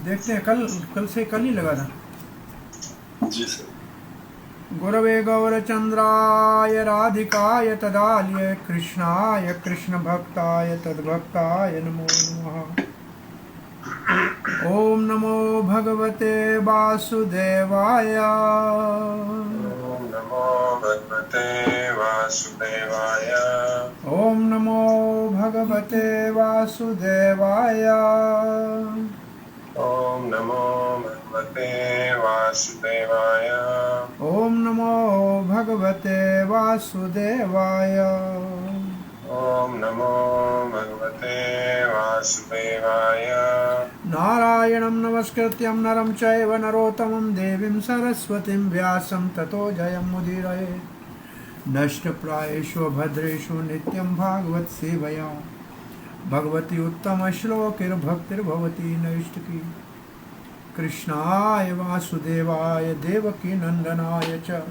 देखते हैं, कल कल से कल ही लगा था। जी सर। गुरवे गौरचंद्राय राधिकाय तदालय कृष्णाय कृष्ण भक्ताय तद्भक्ताय नमो नमः। ओम नमो भगवते वासुदेवाय। ओम नमो भगवते वासुदेवाय। ओम नमो भगवते वासुदेवाय। ओम नमो भगवते वासुदेवाय। ओम नमो भगवते वासुदेवाय। ओम नमो भगवते वासुदेवाय। नारायणं नमस्कृत्यं नरं चैव नरोत्तमं देवीं सरस्वतीं व्यासं ततो जयमुदीरयेत्। नष्टप्रायेषु भद्रेषु नित्यं भागवत सेवया भगवती उत्तमश्लोकैर्भक्तिर्भवती नैष्टिकी। कृष्णाय वासुदेवाय देवकी नंदनाय च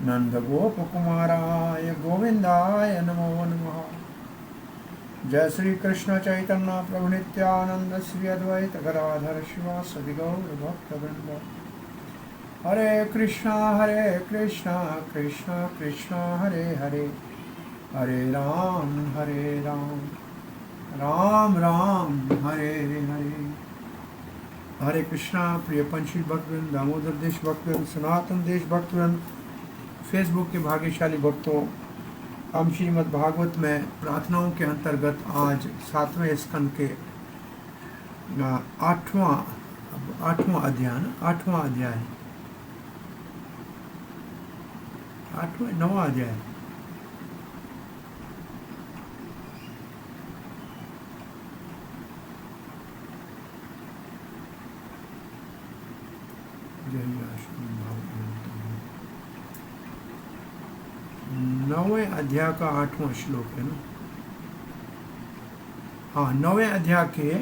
नंदगोपकुमाराय गोविंदाय नमो नमः। जय श्री कृष्ण चैतन्य प्रभु नित्यानंद श्री अद्वैत गदाधर शिवासदि गौर भक्तवृंद। हरे कृष्णा कृष्णा कृष्णा हरे हरे, हरे राम राम राम हरे हरे। हरे कृष्णा। प्रिय पंचशील भक्तवृंद, दामोदर देश भक्तवृंद, सनातन देश भक्तवृंद, फेसबुक के भाग्यशाली भक्तों, हम श्रीमद् भागवत में प्रार्थनाओं के अंतर्गत आज 7वें स्कंद के 8वां अध्याय 9वां अध्याय नौवें अध्याय का 8वां श्लोक है ना। हाँ, 9वें अध्याय के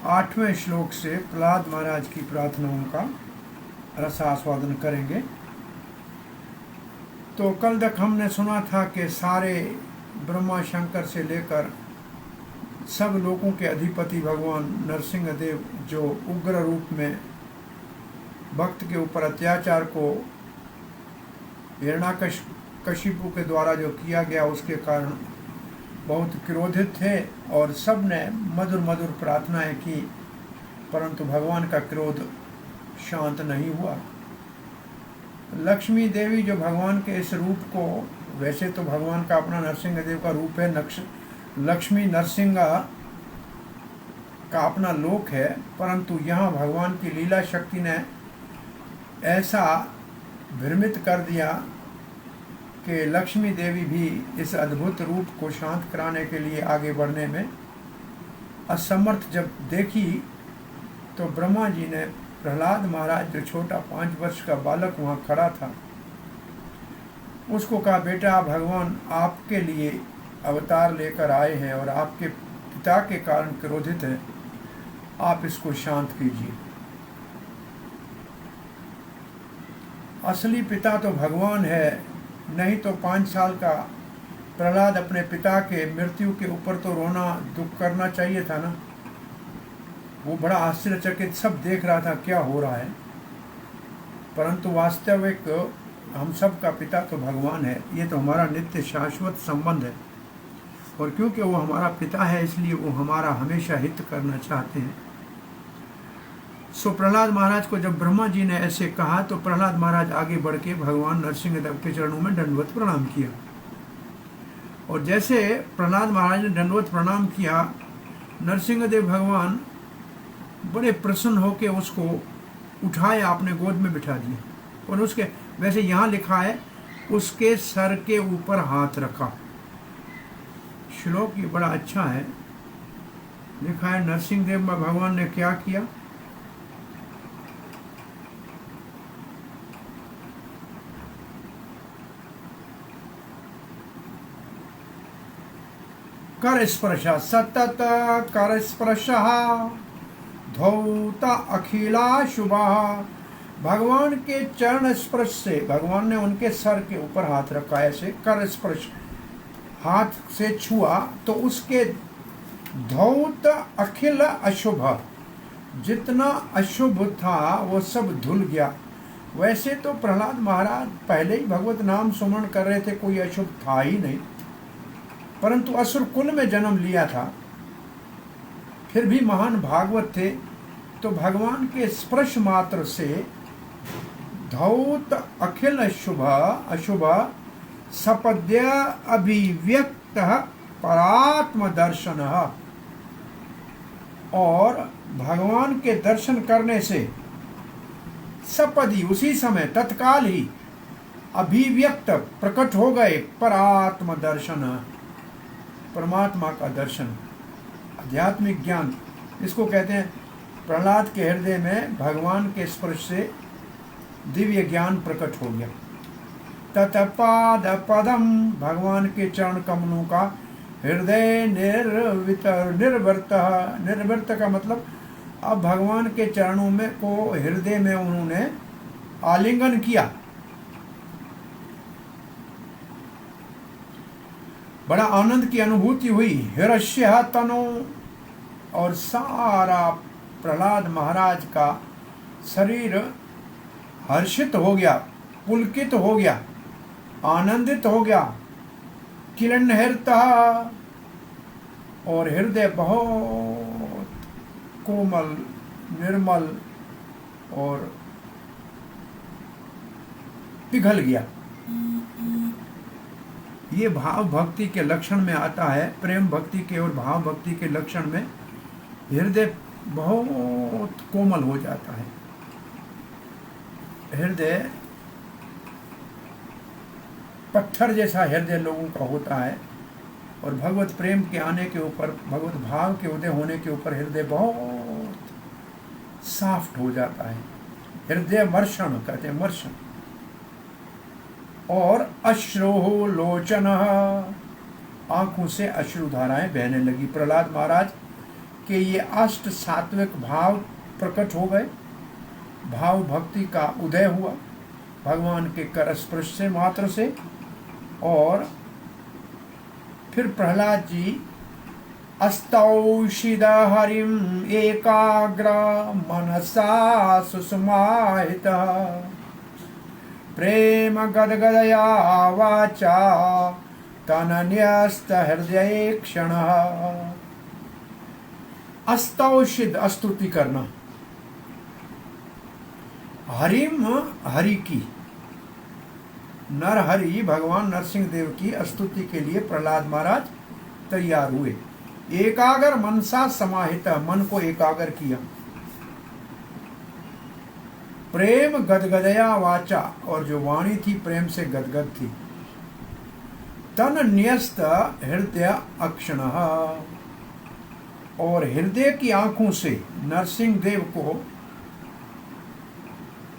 8वें श्लोक से प्रहलाद महाराज की प्रार्थनाओं का रसास्वादन करेंगे। तो कल तक हमने सुना था कि सारे ब्रह्मा शंकर से लेकर सब लोगों के अधिपति भगवान नरसिंह देव जो उग्र रूप में भक्त के ऊपर अत्याचार को हिरण्यकशिपु के द्वारा जो किया गया उसके कारण बहुत क्रोधित थे और सब ने मधुर मधुर प्रार्थनाएं की, परंतु भगवान का क्रोध शांत नहीं हुआ। लक्ष्मी देवी जो भगवान के इस रूप को, वैसे तो भगवान का अपना नरसिंह देव का रूप है, लक्ष्मी नरसिंह का अपना लोक है, परंतु यहाँ भगवान की लीला शक्ति ने ऐसा भ्रमित कर दिया कि लक्ष्मी देवी भी इस अद्भुत रूप को शांत कराने के लिए आगे बढ़ने में असमर्थ जब देखी, तो ब्रह्मा जी ने प्रहलाद महाराज जो छोटा 5 वर्ष का बालक वहाँ खड़ा था उसको कहा, बेटा भगवान आपके लिए अवतार लेकर आए हैं और आपके पिता के कारण क्रोधित हैं, आप इसको शांत कीजिए। असली पिता तो भगवान है, नहीं तो 5 साल का प्रहलाद अपने पिता के मृत्यु के ऊपर तो रोना दुख करना चाहिए था ना। वो बड़ा आश्चर्यचकित सब देख रहा था क्या हो रहा है, परंतु वास्तविक हम सब का पिता तो भगवान है। ये तो हमारा नित्य शाश्वत संबंध है और क्योंकि वो हमारा पिता है इसलिए वो हमारा हमेशा हित करना चाहते हैं। सो प्रहलाद महाराज को जब ब्रह्मा जी ने ऐसे कहा तो प्रहलाद महाराज आगे बढ़ के भगवान नरसिंह देव के चरणों में दंडवत प्रणाम किया। और जैसे प्रहलाद महाराज ने दंडवत प्रणाम किया, नरसिंह देव भगवान बड़े प्रसन्न होकर उसको उठाए, अपने गोद में बिठा दिया और उसके, वैसे यहाँ लिखा है, उसके सर के ऊपर हाथ रखा। श्लोक ये बड़ा अच्छा है, लिखा है नरसिंह देव में भगवान ने क्या किया। कर स्पर्श सतत कर स्पर्श धौत अखिला शुभा। भगवान के चरण स्पर्श से भगवान ने उनके सर के ऊपर हाथ रखा, ऐसे कर स्पर्श हाथ से छुआ तो उसके धौत अखिल अशुभ, जितना अशुभ था वो सब धुल गया। वैसे तो प्रहलाद महाराज पहले ही भगवत नाम सुमरण कर रहे थे, कोई अशुभ था ही नहीं, परंतु असुर कुल में जन्म लिया था, फिर भी महान भागवत थे। तो भगवान के स्पर्श मात्र से धौत अखिल अशुभ सपद्य अभिव्यक्त परात्म दर्शन, और भगवान के दर्शन करने से सपदी उसी समय तत्काल ही अभिव्यक्त प्रकट हो गए परात्म दर्शन, परमात्मा का दर्शन, आध्यात्मिक ज्ञान। इसको कहते हैं प्रहलाद के हृदय में भगवान के स्पर्श से दिव्य ज्ञान प्रकट हो गया। तत्पाद पदम, भगवान के चरण कमलों का हृदय निर्वृत का मतलब अब भगवान के चरणों में को हृदय में उन्होंने आलिंगन किया। बड़ा आनंद की अनुभूति हुई। हृष्य तनो, और सारा प्रहलाद महाराज का शरीर हर्षित हो गया, पुलकित हो गया, आनंदित हो गया। किलनहृत, और हृदय बहुत कोमल, निर्मल और पिघल गया। ये भाव भक्ति के लक्षण में आता है। प्रेम भक्ति के और भाव भक्ति के लक्षण में हृदय बहुत कोमल हो जाता है। हृदय पत्थर जैसा हृदय लोगों का होता है, और भगवत प्रेम के आने के ऊपर, भगवत भाव के उदय होने के ऊपर हृदय बहुत सॉफ्ट हो जाता है। हृदय मर्षण कहते हैं, मर्षण। और अश्रो लोचन, आंखों से अश्रुधाराएं बहने लगी। प्रहलाद महाराज के ये अष्ट सात्विक भाव प्रकट हो गए। भाव भक्ति का उदय हुआ भगवान के कर स्पर्श से मात्र से। और फिर प्रहलाद जी अस्तौषिद हरिम एकाग्र मनसा सुसमाहित प्रेम गदगदया वाचा तनन्यस्त हृदय क्षण। अस्तौषिद, स्तुति करना। हरिम, हरि की, नरहरि भगवान नरसिंह देव की स्तुति के लिए प्रहलाद महाराज तैयार हुए। एकाग्र मनसा समाहित, मन को एकाग्र किया। प्रेम गदगदया वाचा, और जो वाणी थी प्रेम से गदगद थी। तन न्यस्त हृदय अक्षण, और हृदय की आंखों से नरसिंह देव को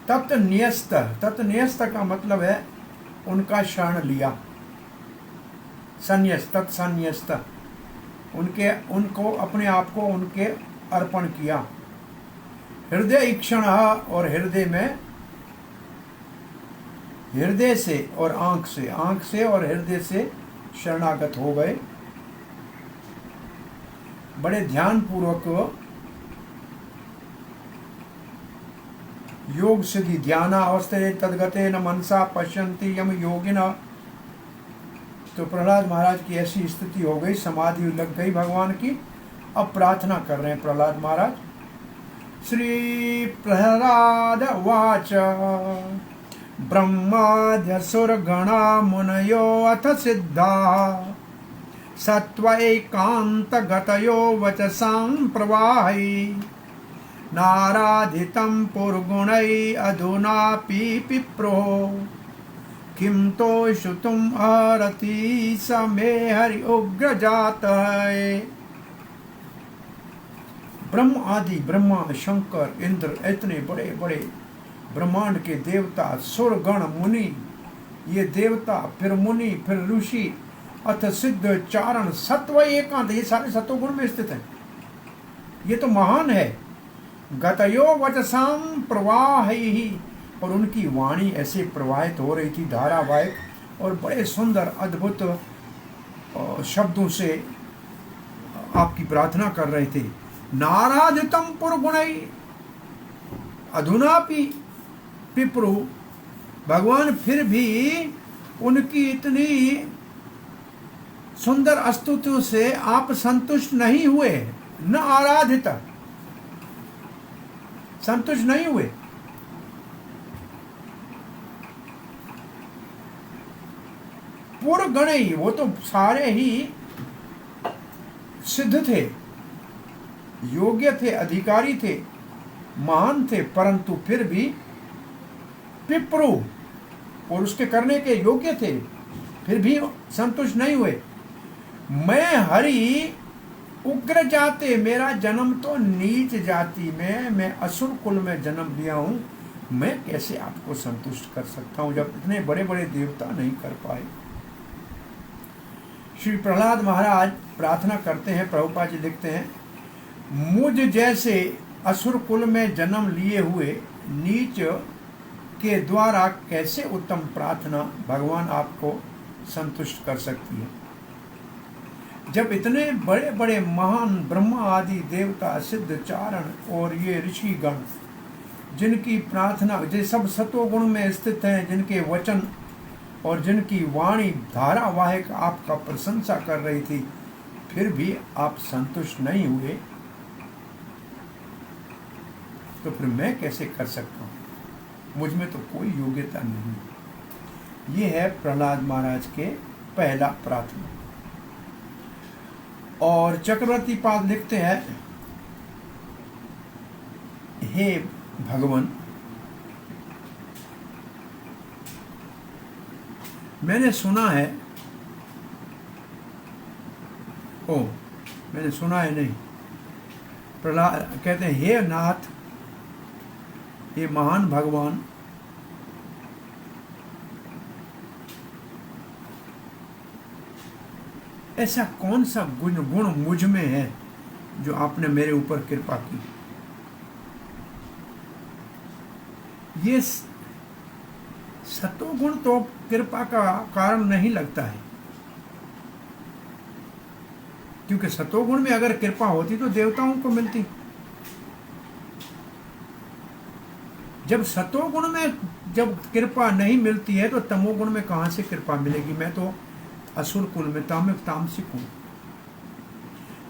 तत्न्यस्त, तत्न्यस्त का मतलब है उनका शरण लिया। संन्यस्त, तत्सन्यस्त, उनको अपने आप को उनके अर्पण किया। हृदय ईक्षण, और हृदय में, हृदय से और आंख से, आंख से और हृदय से शरणागत हो गए। बड़े ध्यान पूर्वक योग सिद्धि ध्यान अवस्थे तदगते न मनसा पश्यन्ति यम योगिना। तो प्रहलाद महाराज की ऐसी स्थिति हो गई, समाधि लग गई भगवान की। अब प्रार्थना कर रहे हैं प्रहलाद महाराज। श्री प्रहलाद वाच ब्रह्माद्यसुरगणा मुनयो अथ सिद्धा सत्वैकान्तगतयो वचसां प्रवाहि नाराधितं पुर्गुणै अधुनापि पिप्रो किं तो श्रुतुम् अर्हति स मे हरि उग्रजातः। ब्रह्म आदि, ब्रह्मा, शंकर, इंद्र, इतने बड़े बड़े ब्रह्मांड के देवता, सुर गण, मुनि, ये देवता, फिर मुनि, फिर ऋषि, अथ सिद्ध, चारण, सत्व एकांत, ये सारे सत्वगुण में स्थित हैं। ये तो महान है। गतयो वचसाम प्रवाहि, और उनकी वाणी ऐसे प्रवाहित हो रही थी, धारावाहिक, और बड़े सुंदर अद्भुत शब्दों से आपकी प्रार्थना कर रहे थे। नाराधितम पुरगुणै अधुनापि पिप्रु, भगवान फिर भी उनकी इतनी सुंदर स्तुतियों से आप संतुष्ट नहीं हुए। न आराधिता, संतुष्ट नहीं हुए। पुरगणई, वो तो सारे ही सिद्ध थे, योग्य थे, अधिकारी थे, महान थे, परंतु फिर भी पिप्रु, और उसके करने के योग्य थे, फिर भी संतुष्ट नहीं हुए। मैं हरि उग्र जाते, मेरा जन्म तो नीच जाति में, मैं असुर कुल में जन्म लिया हूं, मैं कैसे आपको संतुष्ट कर सकता हूं जब इतने बड़े बड़े देवता नहीं कर पाए। श्री प्रहलाद महाराज प्रार्थना करते हैं, प्रभुपाद जी लिखते हैं, मुझ जैसे असुर कुल में जन्म लिए हुए नीच के द्वारा कैसे उत्तम प्रार्थना भगवान आपको संतुष्ट कर सकती है। जब इतने बड़े बड़े महान ब्रह्मा आदि देवता, सिद्ध चारण और ये ऋषिगण, जिनकी प्रार्थना, जो सब सतोगुण में स्थित हैं, जिनके वचन और जिनकी वाणी धारावाहिक आपका प्रशंसा कर रही थी, फिर भी आप संतुष्ट नहीं हुए, तो फिर मैं कैसे कर सकता हूँ? मुझ में तो कोई योग्यता नहीं। ये है प्रहलाद महाराज के पहला प्रार्थना। और चक्रवर्ती पाद लिखते हैं, हे भगवान, मैंने सुना है, मैंने सुना है नहीं, प्रहलाद कहते हैं, हे नाथ, ये महान भगवान, ऐसा कौन सा गुण मुझ में है जो आपने मेरे ऊपर कृपा की। ये सतोगुण तो कृपा का कारण नहीं लगता है, क्योंकि सतोगुण में अगर कृपा होती तो देवताओं को मिलती। जब सतोगुण में जब कृपा नहीं मिलती है तो तमोगुण में कहां से कृपा मिलेगी। मैं तो असुर कुल में तामसिक हूं।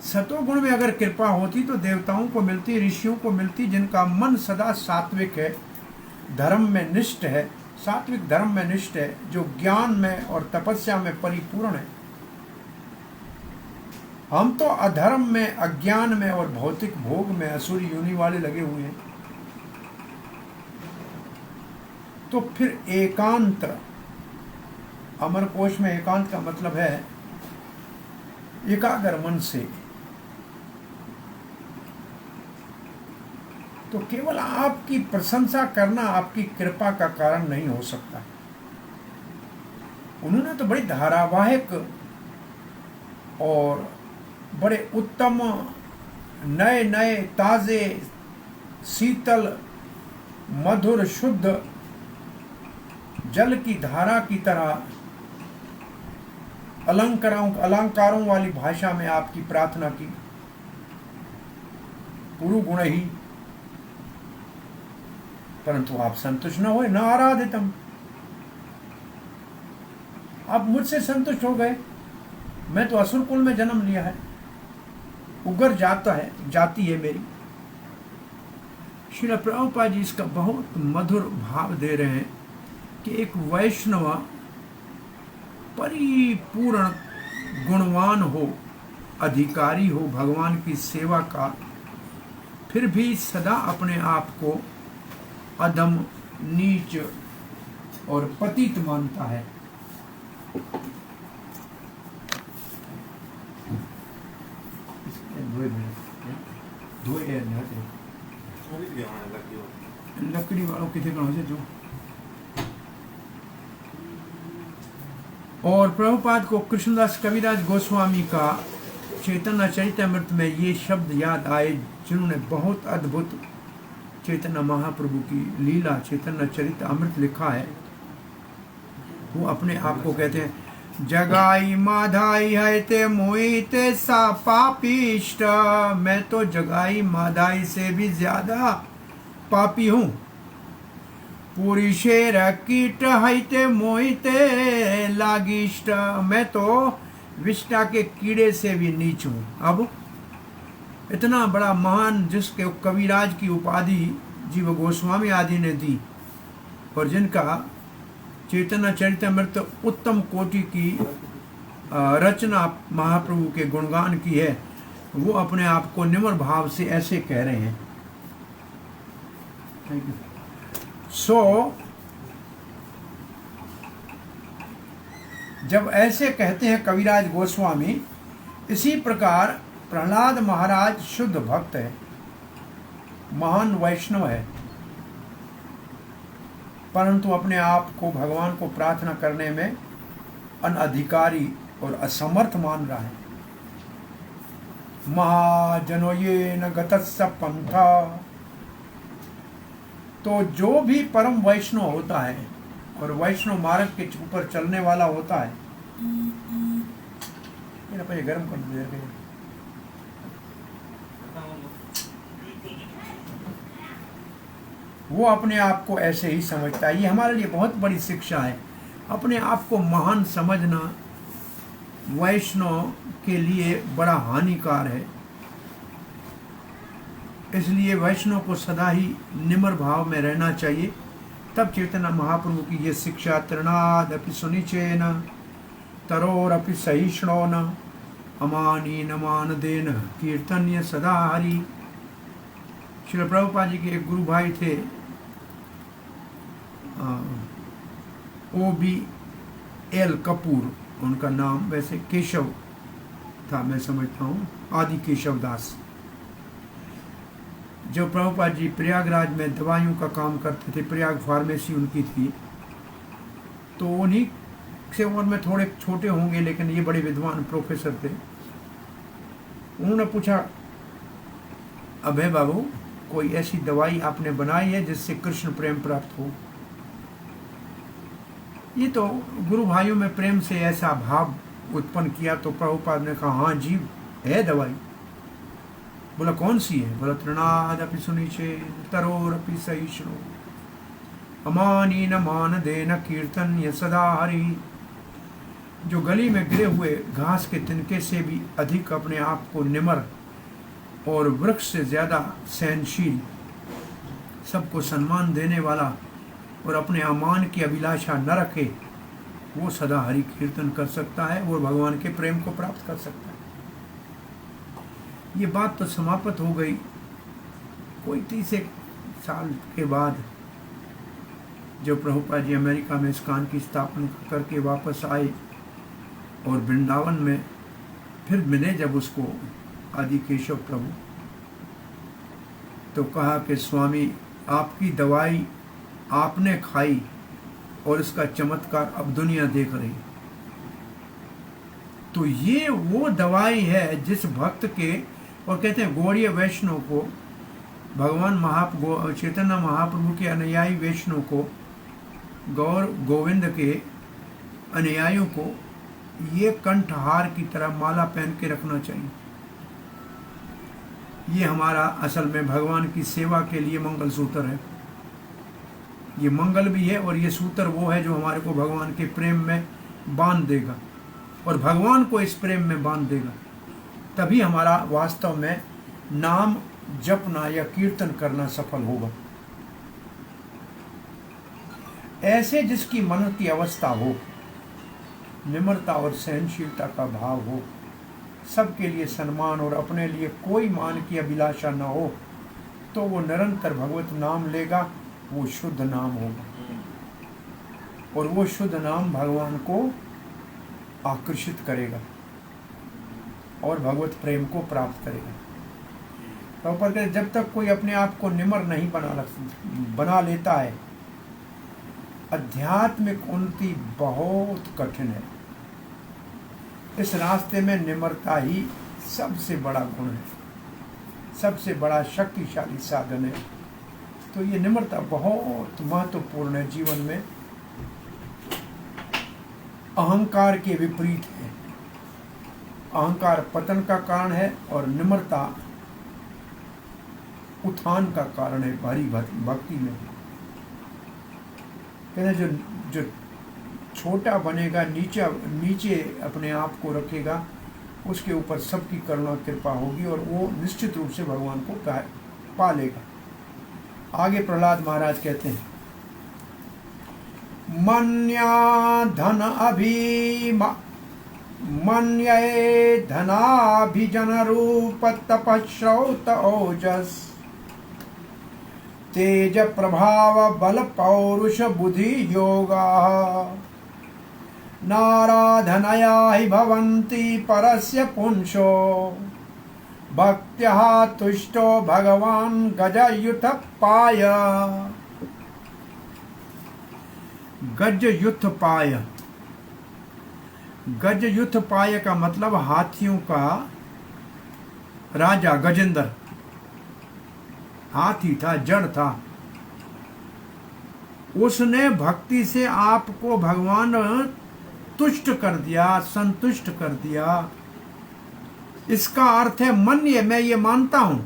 सतोगुण में अगर कृपा होती तो देवताओं को मिलती, ऋषियों को मिलती, जिनका मन सदा सात्विक है, धर्म में निष्ठ है, सात्विक धर्म में निष्ठ है, जो ज्ञान में और तपस्या में परिपूर्ण है। हम तो अधर्म में, अज्ञान में और भौतिक भोग में असुर योनि वाले लगे हुए हैं। तो फिर एकांत, अमरकोश में एकांत का मतलब है एकाग्र मन से। तो केवल आपकी प्रशंसा करना आपकी कृपा का कारण नहीं हो सकता। उन्होंने तो बड़ी धारावाहिक और बड़े उत्तम, नए नए, ताजे, शीतल, मधुर, शुद्ध जल की धारा की तरह अलंकारों वाली भाषा में आपकी प्रार्थना की। पुरु गुण ही, परंतु आप संतुष्ट न हुए। न आराधितम, आप मुझसे संतुष्ट हो गए। मैं तो असुर कुल में जन्म लिया है, उग्र जाति है मेरी। श्रील प्रभुपाद जी इसका बहुत मधुर भाव दे रहे हैं कि एक वैष्णव परिपूर्ण गुणवान हो, अधिकारी हो भगवान की सेवा का, फिर भी सदा अपने आप को अधम, नीच और पतित मानता है। लकड़ी वालों कितने कौन से जो। और प्रभुपाद को कृष्णदास कविराज गोस्वामी का चैतन्य चरितमृत में ये शब्द याद आए, जिन्होंने बहुत अद्भुत चैतन्य महाप्रभु की लीला चैतन्य चरित अमृत लिखा है। वो अपने आप को कहते हैं, जगाई माधाई है ते मोई ते सा पापिष्ट। मैं तो जगाई माधाई से भी ज्यादा पापी हूँ। पूरी शेर कीट है ते मोई ते लागिष्ट। मैं तो विष्टा के कीड़े से भी नीच हूँ। अब इतना बड़ा महान जिसके कविराज की उपाधि जीव गोस्वामी आदि ने दी और जिनका चैतन्य चरितमृत उत्तम कोटि की रचना महाप्रभु के गुणगान की है, वो अपने आप को निम्र भाव से ऐसे कह रहे हैं। जब ऐसे कहते हैं कविराज गोस्वामी, इसी प्रकार प्रहलाद महाराज शुद्ध भक्त है, महान वैष्णव है, परंतु अपने आप को भगवान को प्रार्थना करने में अनधिकारी और असमर्थ मान रहा है। महाजनो ये न गतस्स पंथा। तो जो भी परम वैष्णव होता है और वैष्णव मार्ग के ऊपर चलने वाला होता है, ये ना पहले गर्म कर दे, वो अपने आप को ऐसे ही समझता है। ये हमारे लिए बहुत बड़ी शिक्षा है। अपने आप को महान समझना वैष्णव के लिए बड़ा हानिकार है। इसलिए वैष्णव को सदा ही निम्र भाव में रहना चाहिए। तब चैतन्य महाप्रभु की ये शिक्षा तृणाद अपि सुनिचेन तरोरपि सहिष्णो न अमानी न मान देन कीर्तन्य सदा हरि। श्री प्रभुपाद जी के एक गुरु भाई थे, OBL कपूर उनका नाम, वैसे केशव था मैं समझता हूँ, आदि केशव दास। जब प्रभुपाद जी प्रयागराज में दवाइयों का काम करते थे, प्रयाग फार्मेसी उनकी थी, तो उन्हीं से उम्र में थोड़े छोटे होंगे, लेकिन ये बड़े विद्वान प्रोफेसर थे। उन्होंने पूछा, अभय बाबू कोई ऐसी दवाई आपने बनाई है जिससे कृष्ण प्रेम प्राप्त हो? ये तो गुरु भाइयों में प्रेम से ऐसा भाव उत्पन्न किया। तो प्रभुपाद ने कहा, हाँ जी है दवाई। बोला कौन सी है? बोला तृणाद अपि सुनिचे तरोरपि सहिष्णु अमानी न मान देन कीर्तन सदा हरि। जो गली में गिरे हुए घास के तिनके से भी अधिक अपने आप को निम्र और वृक्ष से ज्यादा सहनशील, सबको सम्मान देने वाला और अपने अमान की अभिलाषा न रखे, वो सदा हरि कीर्तन कर सकता है और भगवान के प्रेम को प्राप्त कर सकता है। ये बात तो समाप्त हो गई। कोई 30 साल के बाद जब प्रभुपाद जी अमेरिका में इस्कॉन की स्थापना करके वापस आए और वृंदावन में फिर मिले जब उसको आदि केशव प्रभु, तो कहा कि स्वामी आपकी दवाई आपने खाई और इसका चमत्कार अब दुनिया देख रही। तो ये वो दवाई है जिस भक्त के, और कहते हैं गौड़ीय वैष्णव को, भगवान चैतन्य महाप्रभु के अनुयायी वैष्णव को, गौर गोविंद के अनुयायियों को ये कंठहार की तरह माला पहन के रखना चाहिए। ये हमारा असल में भगवान की सेवा के लिए मंगल सूत्र है। ये मंगल भी है और ये सूत्र वो है जो हमारे को भगवान के प्रेम में बांध देगा और भगवान को इस प्रेम में बांध देगा। तभी हमारा वास्तव में नाम जपना या कीर्तन करना सफल होगा। ऐसे जिसकी मन की अवस्था हो, निम्रता और सहनशीलता का भाव हो, सबके लिए सम्मान और अपने लिए कोई मान की अभिलाषा न हो, तो वो निरंतर भगवत नाम लेगा। वो शुद्ध नाम होगा और वो शुद्ध नाम भगवान को आकर्षित करेगा और भगवत प्रेम को प्राप्त करेगा। तो पर जब तक कोई अपने आप को निम्र नहीं बना लेता है, आध्यात्मिक उन्नति बहुत कठिन है। इस रास्ते में निम्रता ही सबसे बड़ा गुण है, सबसे बड़ा शक्तिशाली साधन है। तो ये निम्रता बहुत महत्वपूर्ण है जीवन में। अहंकार के विपरीत है। अहंकार पतन का कारण है और निम्रता उत्थान का कारण है भारी भक्ति में। कहते जो जो छोटा बनेगा, नीचे अपने आप को रखेगा, उसके ऊपर सबकी करुणा कृपा होगी और वो निश्चित रूप से भगवान को पा लेगा। आगे प्रहलाद महाराज कहते हैं, मन्ये धनाभिजन रूप तपश्रौत ओजस तेज प्रभाव बल पौरुष बुद्धि योगा नाराधनया हि भवन्ति परस्य पुंसो भक्त्या तुष्टो भगवान् गजयुथ पाय। गजयुथ पाय, गजयुथ पाय का मतलब हाथियों का राजा गजेंद्र। हाथी था, जड़ था। उसने भक्ति से आपको भगवान तुष्ट कर दिया, संतुष्ट कर दिया। इसका अर्थ है मन्य, मैं ये मानता हूं।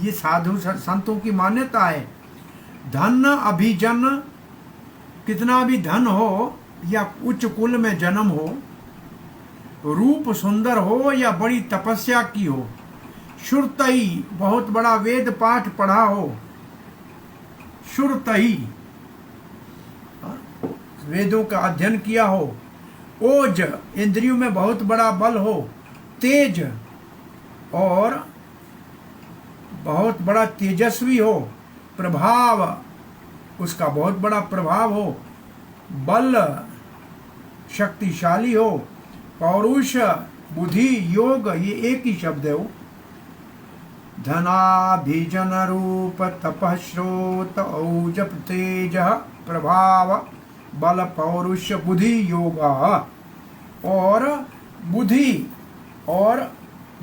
ये साधु संतों की मान्यता है। धन अभिजन, कितना भी धन हो या उच्च कुल में जन्म हो, रूप सुंदर हो या बड़ी तपस्या की हो, श्रुतई बहुत बड़ा वेद पाठ पढ़ा हो, श्रुतई वेदों का अध्ययन किया हो, ओज इंद्रियों में बहुत बड़ा बल हो, तेज और बहुत बड़ा तेजस्वी हो, प्रभाव उसका बहुत बड़ा प्रभाव हो, बल शक्तिशाली हो, पौरुष बुद्धि योग, ये एक ही शब्द है। वो धनाभिजन रूप तपः श्रोत औज तेज प्रभाव बल पौरुष बुद्धि योगा। और बुद्धि और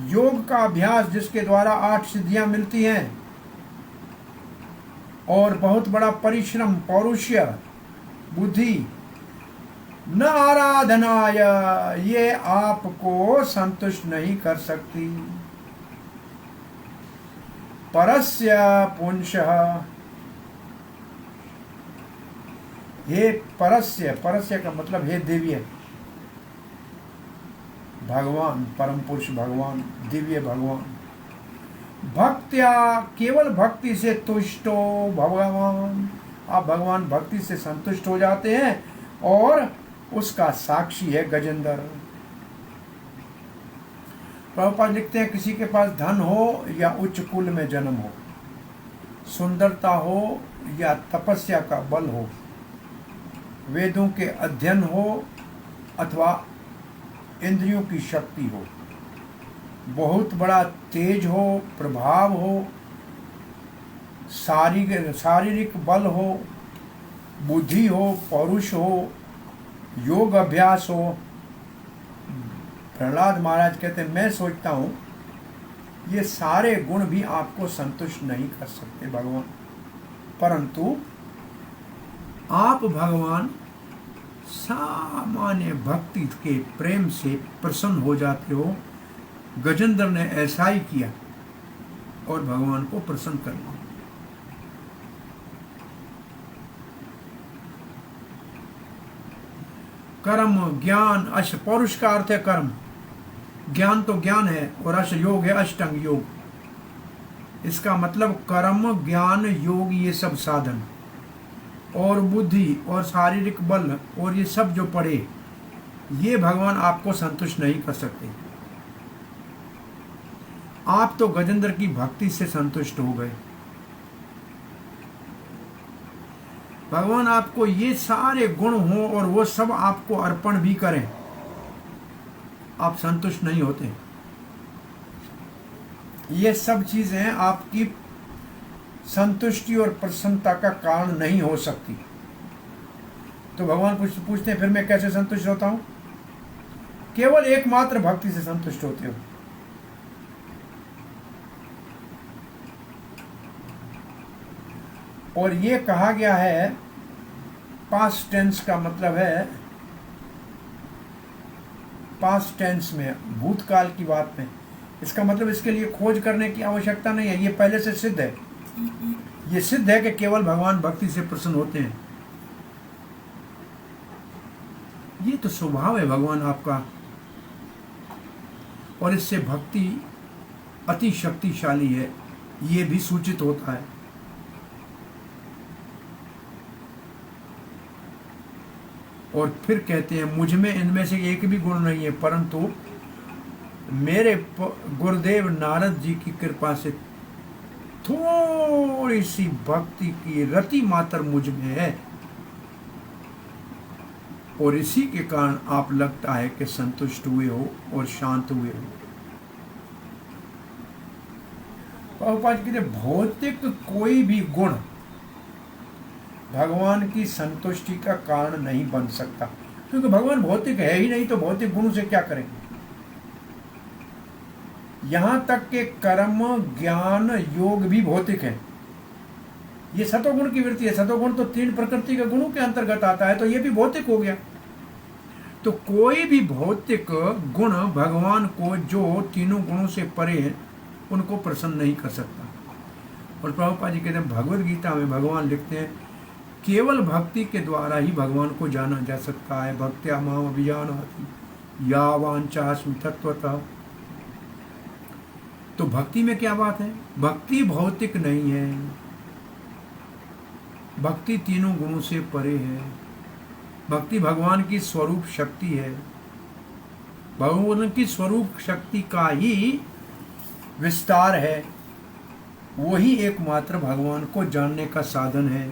योग का अभ्यास जिसके द्वारा 8 सिद्धियां मिलती हैं, और बहुत बड़ा परिश्रम, पौरुष्य, बुद्धि, न आराधनाय, ये आपको संतुष्ट नहीं कर सकती। परस्य पुंसः, हे परस्य, परस्य का मतलब हे दिव्य भगवान, परम पुरुष भगवान, दिव्य भगवान, भक्त्या केवल भक्ति से तुष्टो भगवान, आप भगवान भक्ति से संतुष्ट हो जाते हैं और उसका साक्षी है गजेंद्र। प्रभुपाद लिखते हैं, किसी के पास धन हो या उच्च कुल में जन्म हो, सुंदरता हो या तपस्या का बल हो, वेदों के अध्ययन हो अथवा इंद्रियों की शक्ति हो, बहुत बड़ा तेज हो, प्रभाव हो, शारीरिक बल हो, बुद्धि हो, पौरुष हो, योग अभ्यास हो। प्रहलाद महाराज कहते हैं, मैं सोचता हूं ये सारे गुण भी आपको संतुष्ट नहीं कर सकते भगवान, परंतु आप भगवान सामान्य भक्ति के प्रेम से प्रसन्न हो जाते हो। गजेंद्र ने ऐसा ही किया और भगवान को प्रसन्न कर लिया। कर्म ज्ञान अश, पौरुष का अर्थ है कर्म, ज्ञान तो ज्ञान है और अश योग है, अष्टांग योग। इसका मतलब कर्म ज्ञान योग ये सब साधन और बुद्धि और शारीरिक बल और ये सब जो पढ़े, ये भगवान आपको संतुष्ट नहीं कर सकते। आप तो गजेंद्र की भक्ति से संतुष्ट हो गए। भगवान आपको ये सारे गुण हो और वो सब आपको अर्पण भी करें, आप संतुष्ट नहीं होते। ये सब चीजें आपकी संतुष्टि और प्रसन्नता का कारण नहीं हो सकती। तो भगवान पूछते हैं, फिर मैं कैसे संतुष्ट होता हूं? केवल एकमात्र भक्ति से संतुष्ट होते हो। और ये कहा गया है, पास्ट टेंस का मतलब है पास्ट टेंस में, भूतकाल की बात में। इसका मतलब इसके लिए खोज करने की आवश्यकता नहीं है, ये पहले से सिद्ध है। ये सिद्ध है कि केवल भगवान भक्ति से प्रसन्न होते हैं। ये तो स्वभाव है भगवान आपका, और इससे भक्ति अति शक्तिशाली है, ये भी सूचित होता है। और फिर कहते हैं मुझ में इनमें से एक भी गुण नहीं है, परंतु मेरे गुरुदेव नारद जी की कृपा से थोड़ी सी भक्ति की रति मात्र मुझ में है, और इसी के कारण आप लगता है कि संतुष्ट हुए हो और शांत हुए हो। प्रभुपाद कहते भौतिक कोई भी गुण भगवान की संतुष्टि का कारण नहीं बन सकता, क्योंकि भगवान भौतिक है ही नहीं, तो भौतिक गुणों से क्या करेंगे। यहां तक कि कर्म, ज्ञान, योग भी भौतिक है। ये सतोगुण की वृत्ति है। सतोगुण तो 3 प्रकृति के गुणों के अंतर्गत आता है, तो ये भी भौतिक हो गया। तो कोई भी भौतिक गुण भगवान को, जो तीनों गुणों से परे हैं, उनको प्रसन्न नहीं कर सकता। और प्रभुपाद जी कहते हैं भगवद गीता में भगवान लिखते हैं केवल भक्ति के द्वारा ही भगवान को जाना जा सकता है। भक्त्या माम अभिजानाति या वांछास्मि तत्वतः। तो भक्ति में क्या बात है, भक्ति भौतिक नहीं है, भक्ति तीनों गुणों से परे है। भक्ति भगवान की स्वरूप शक्ति है, भगवान की स्वरूप शक्ति का ही विस्तार है। वही एकमात्र भगवान को जानने का साधन है।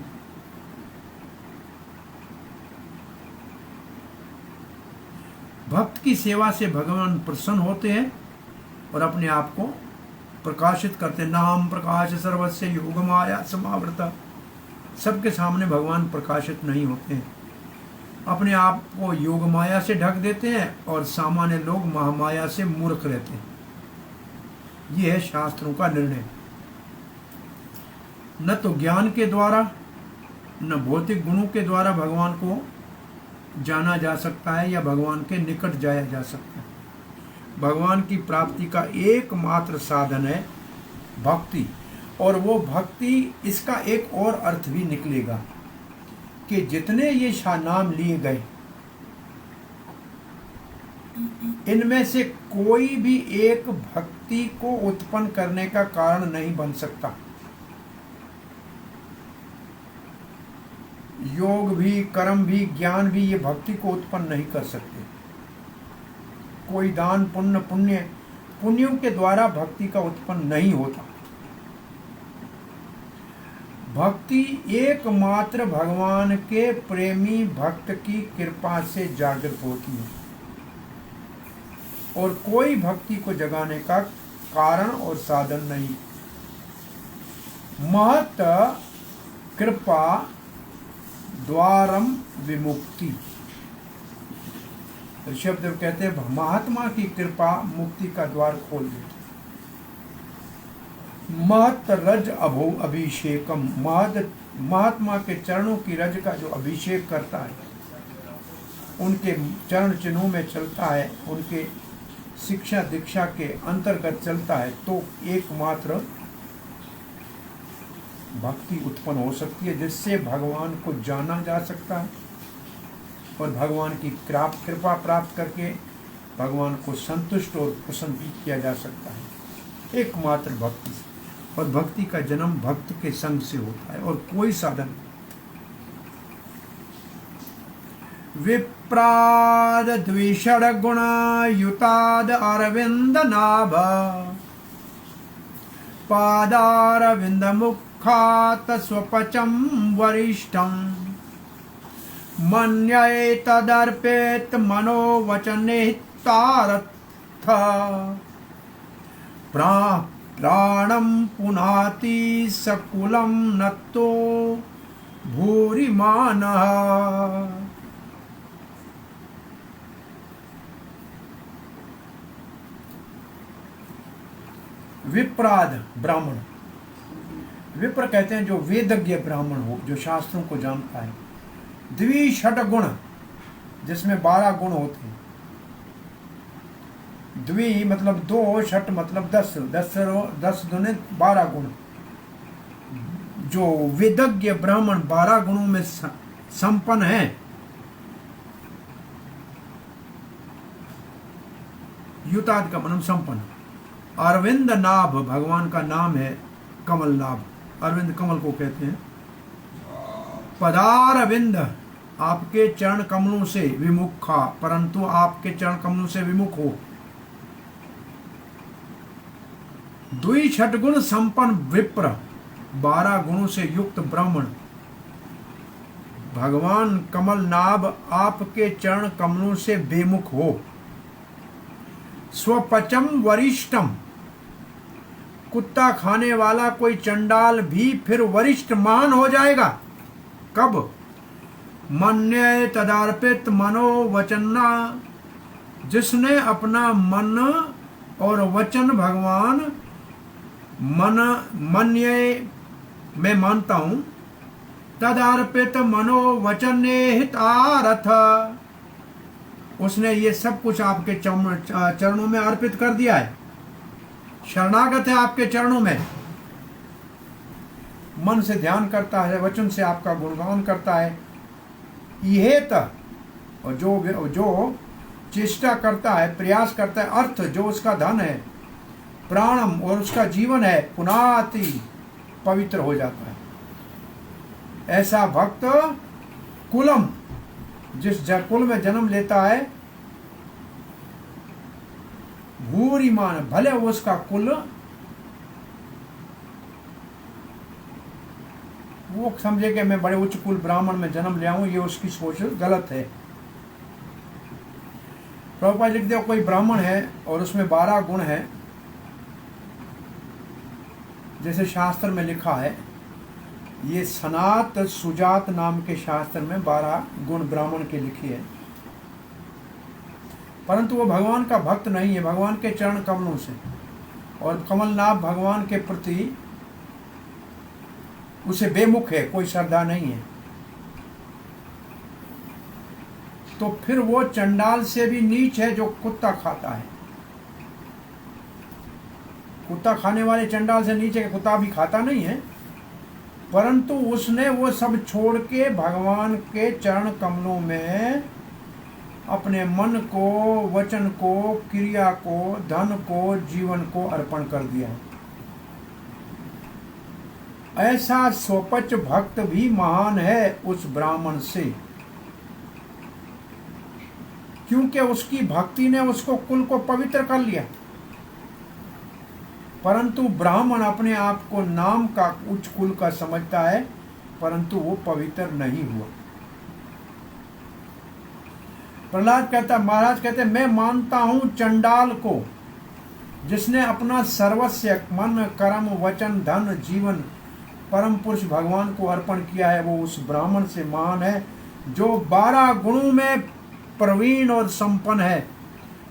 भक्त की सेवा से भगवान प्रसन्न होते हैं और अपने आप को प्रकाशित करते। नाम प्रकाश सर्वस्य योग माया समावृता। सबके सामने भगवान प्रकाशित नहीं होते हैं, अपने आप को योग माया से ढक देते हैं, और सामान्य लोग महामाया से मूर्ख रहते हैं। यह है शास्त्रों का निर्णय। न तो ज्ञान के द्वारा न भौतिक गुणों के द्वारा भगवान को जाना जा सकता है या भगवान के निकट जाया जा सकता है। भगवान की प्राप्ति का एकमात्र साधन है भक्ति। और वो भक्ति, इसका एक और अर्थ भी निकलेगा कि जितने ये नाम लिए गए, इनमें से कोई भी एक भक्ति को उत्पन्न करने का कारण नहीं बन सकता। योग भी, कर्म भी, ज्ञान भी ये भक्ति को उत्पन्न नहीं कर सकते। कोई दान पुण्यों के द्वारा भक्ति का उत्पन्न नहीं होता। भक्ति एकमात्र भगवान के प्रेमी भक्त की कृपा से जागृत होती है, और कोई भक्ति को जगाने का कारण और साधन नहीं। महत कृपा द्वारम विमुक्ति। ऋषभदेव कहते हैं महात्मा की कृपा मुक्ति का द्वार खोल देती। महत रज अभो अभिषेकम। महात्मा के चरणों की रज का जो अभिषेक करता है, उनके चरण चिन्हों में चलता है, उनके शिक्षा दीक्षा के अंतर्गत चलता है, तो एकमात्र भक्ति उत्पन्न हो सकती है, जिससे भगवान को जाना जा सकता है और भगवान की कृपा प्राप्त करके भगवान को संतुष्ट और प्रसन्न भी किया जा सकता है एकमात्र भक्ति से। और भक्ति का जन्म भक्त के संग से होता है, और कोई साधन। विप्राद द्विषड गुणायुताद अरविंद नाभ पादारविंद मुखात स्वपचम वरिष्ठम मन्ये तदर्पेत मनोवचने तारथ प्राणम पुनाति सकुलम नत्तो भूरिमानः। विप्राद ब्राह्मण, विप्र कहते हैं जो वेदज्ञ ब्राह्मण हो, जो शास्त्रों को जानता है। द्विषट गुण, जिसमें 12 गुण होते हैं। द्वि मतलब 2, छठ मतलब 10, 10 दुने 12 गुण। जो वेदज्ञ ब्राह्मण 12 गुणों में संपन्न है, युताद का मतलब संपन्न। अरविंद नाभ भगवान का नाम है, कमल नाभ, अरविंद कमल को कहते हैं। पदारविंद आपके चरण कमलों से विमुखा, परंतु आपके चरण कमलों से विमुख हो। द्वि छठ गुण संपन्न विप्र, 12 गुणों से युक्त ब्राह्मण। भगवान कमल नाभ आपके चरण कमलों से बेमुख हो। स्वपचम वरिष्ठम, कुत्ता खाने वाला कोई चंडाल भी फिर वरिष्ठ महान हो जाएगा। कब? मन्य तदार्पित मनो वचना, जिसने अपना मन और वचन भगवान मन्य मैं मानता हूं, तदार्पित मनो वचने हितारथ, उसने ये सब कुछ आपके चरणों में अर्पित कर दिया है, शरणागत है आपके चरणों में। मन से ध्यान करता है, वचन से आपका गुणगान करता है। यह और जो चेष्टा करता है, प्रयास करता है, अर्थ जो उसका धन है, प्राणम और उसका जीवन है, पुनाति पवित्र हो जाता है। ऐसा भक्त कुलम, जिस कुल में जन्म लेता है, भूरिमान, भले उसका कुल वो समझे कि मैं बड़े उच्च कुल ब्राह्मण में जन्म लिया हूं, ये उसकी सोच गलत है। प्रभुपाद लिखते हो कोई ब्राह्मण है और उसमें 12 गुण है, जैसे शास्त्र में लिखा है, ये सनात सुजात नाम के शास्त्र में 12 गुण ब्राह्मण के लिखे हैं, परंतु वो भगवान का भक्त नहीं है, भगवान के चरण कमलों से, और कमलनाभ भगवान के प्रति उसे बेमुख है, कोई श्रद्धा नहीं है। तो फिर वो चंडाल से भी नीच है जो कुत्ता खाता है। कुत्ता खाने वाले चंडाल से नीचे, कुत्ता भी खाता नहीं है, परंतु उसने वो सब छोड़ के भगवान के चरण कमलों में अपने मन को, वचन को, क्रिया को, धन को, जीवन को अर्पण कर दिया है। ऐसा स्वपच भक्त भी महान है उस ब्राह्मण से, क्योंकि उसकी भक्ति ने उसको कुल को पवित्र कर लिया। परंतु ब्राह्मण अपने आप को नाम का उच्च कुल का समझता है, परंतु वो पवित्र नहीं हुआ। प्रहलाद कहता, महाराज कहते, मैं मानता हूं चंडाल को, जिसने अपना सर्वस्व मन, कर्म, वचन, धन, जीवन परम पुरुष भगवान को अर्पण किया है, वो उस ब्राह्मण से महान है जो 12 गुणों में प्रवीण और संपन्न है,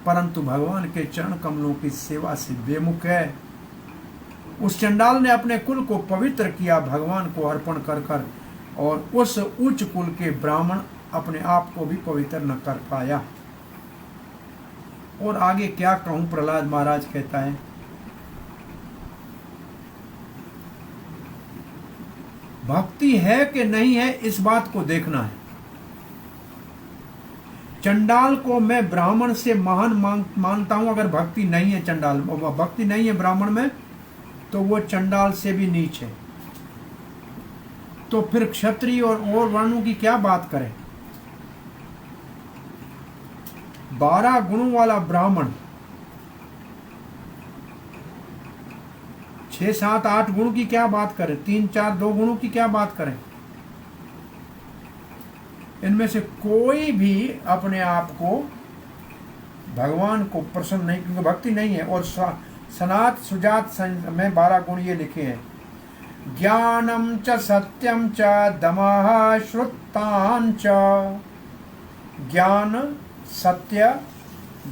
परंतु भगवान के चरण कमलों की सेवा से बेमुख है। उस चंडाल ने अपने कुल को पवित्र किया भगवान को अर्पण कर कर, और उस उच्च कुल के ब्राह्मण अपने आप को भी पवित्र न कर पाया। और आगे क्या कहूं, प्रहलाद महाराज कहता है, भक्ति है कि नहीं है इस बात को देखना है। चंडाल को मैं ब्राह्मण से महान मानता हूं, अगर भक्ति नहीं है, चंडाल भक्ति नहीं है ब्राह्मण में, तो वो चंडाल से भी नीच है। तो फिर क्षत्रिय और वर्णों की क्या बात करें। 12 गुणों वाला ब्राह्मण 6, 7, 8 गुण की क्या बात करें, 3, 4, 2 गुणों की क्या बात करें। इनमें से कोई भी अपने आप को भगवान को प्रसन्न नहीं, क्योंकि भक्ति नहीं है। और सनात सुजात में 12 गुण ये लिखे हैं, ज्ञानम च सत्यम च दमः श्रुतां च। ज्ञान, सत्य,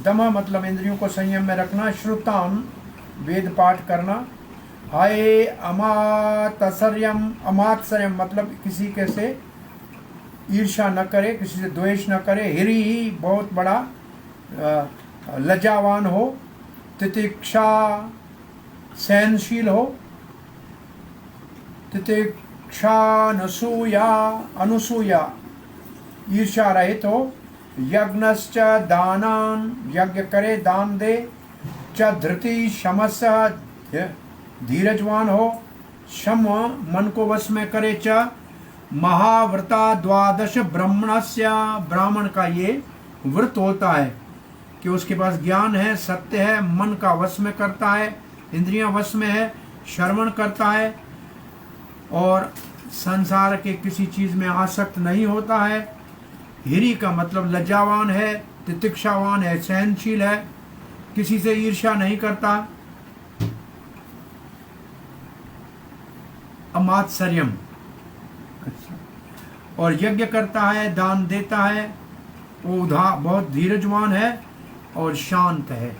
दमः मतलब इंद्रियों को संयम में रखना, श्रुताम वेद पाठ करना, हाय अमात्सर्यम, अमात्सर्यम मतलब किसी के से ईर्ष्या न करे, किसी से द्वेष न करे, हिरी बहुत बड़ा लज्जावान हो, तितिक्षा सहनशील हो, तितिक्षा अनुसूया ईर्ष्या रहित हो, यज्ञश्च दानान यज्ञ करे दान दे, च धृति शमस्य धीरजवान हो, शम मन को वश में करे, च महाव्रता द्वादश ब्राह्मणस्य ब्राह्मण का ये व्रत होता है कि उसके पास ज्ञान है, सत्य है, मन का वश में करता है, इंद्रियां वश में है, श्रवण करता है और संसार के किसी चीज में आसक्त नहीं होता है। हिरी का मतलब लज्जावान है, तितिक्षावान है, सहनशील है, किसी से ईर्ष्या नहीं करता। अमात्सर्यम, अच्छा, और यज्ञ करता है, दान देता है, वो बहुत धीरजवान है और शांत है।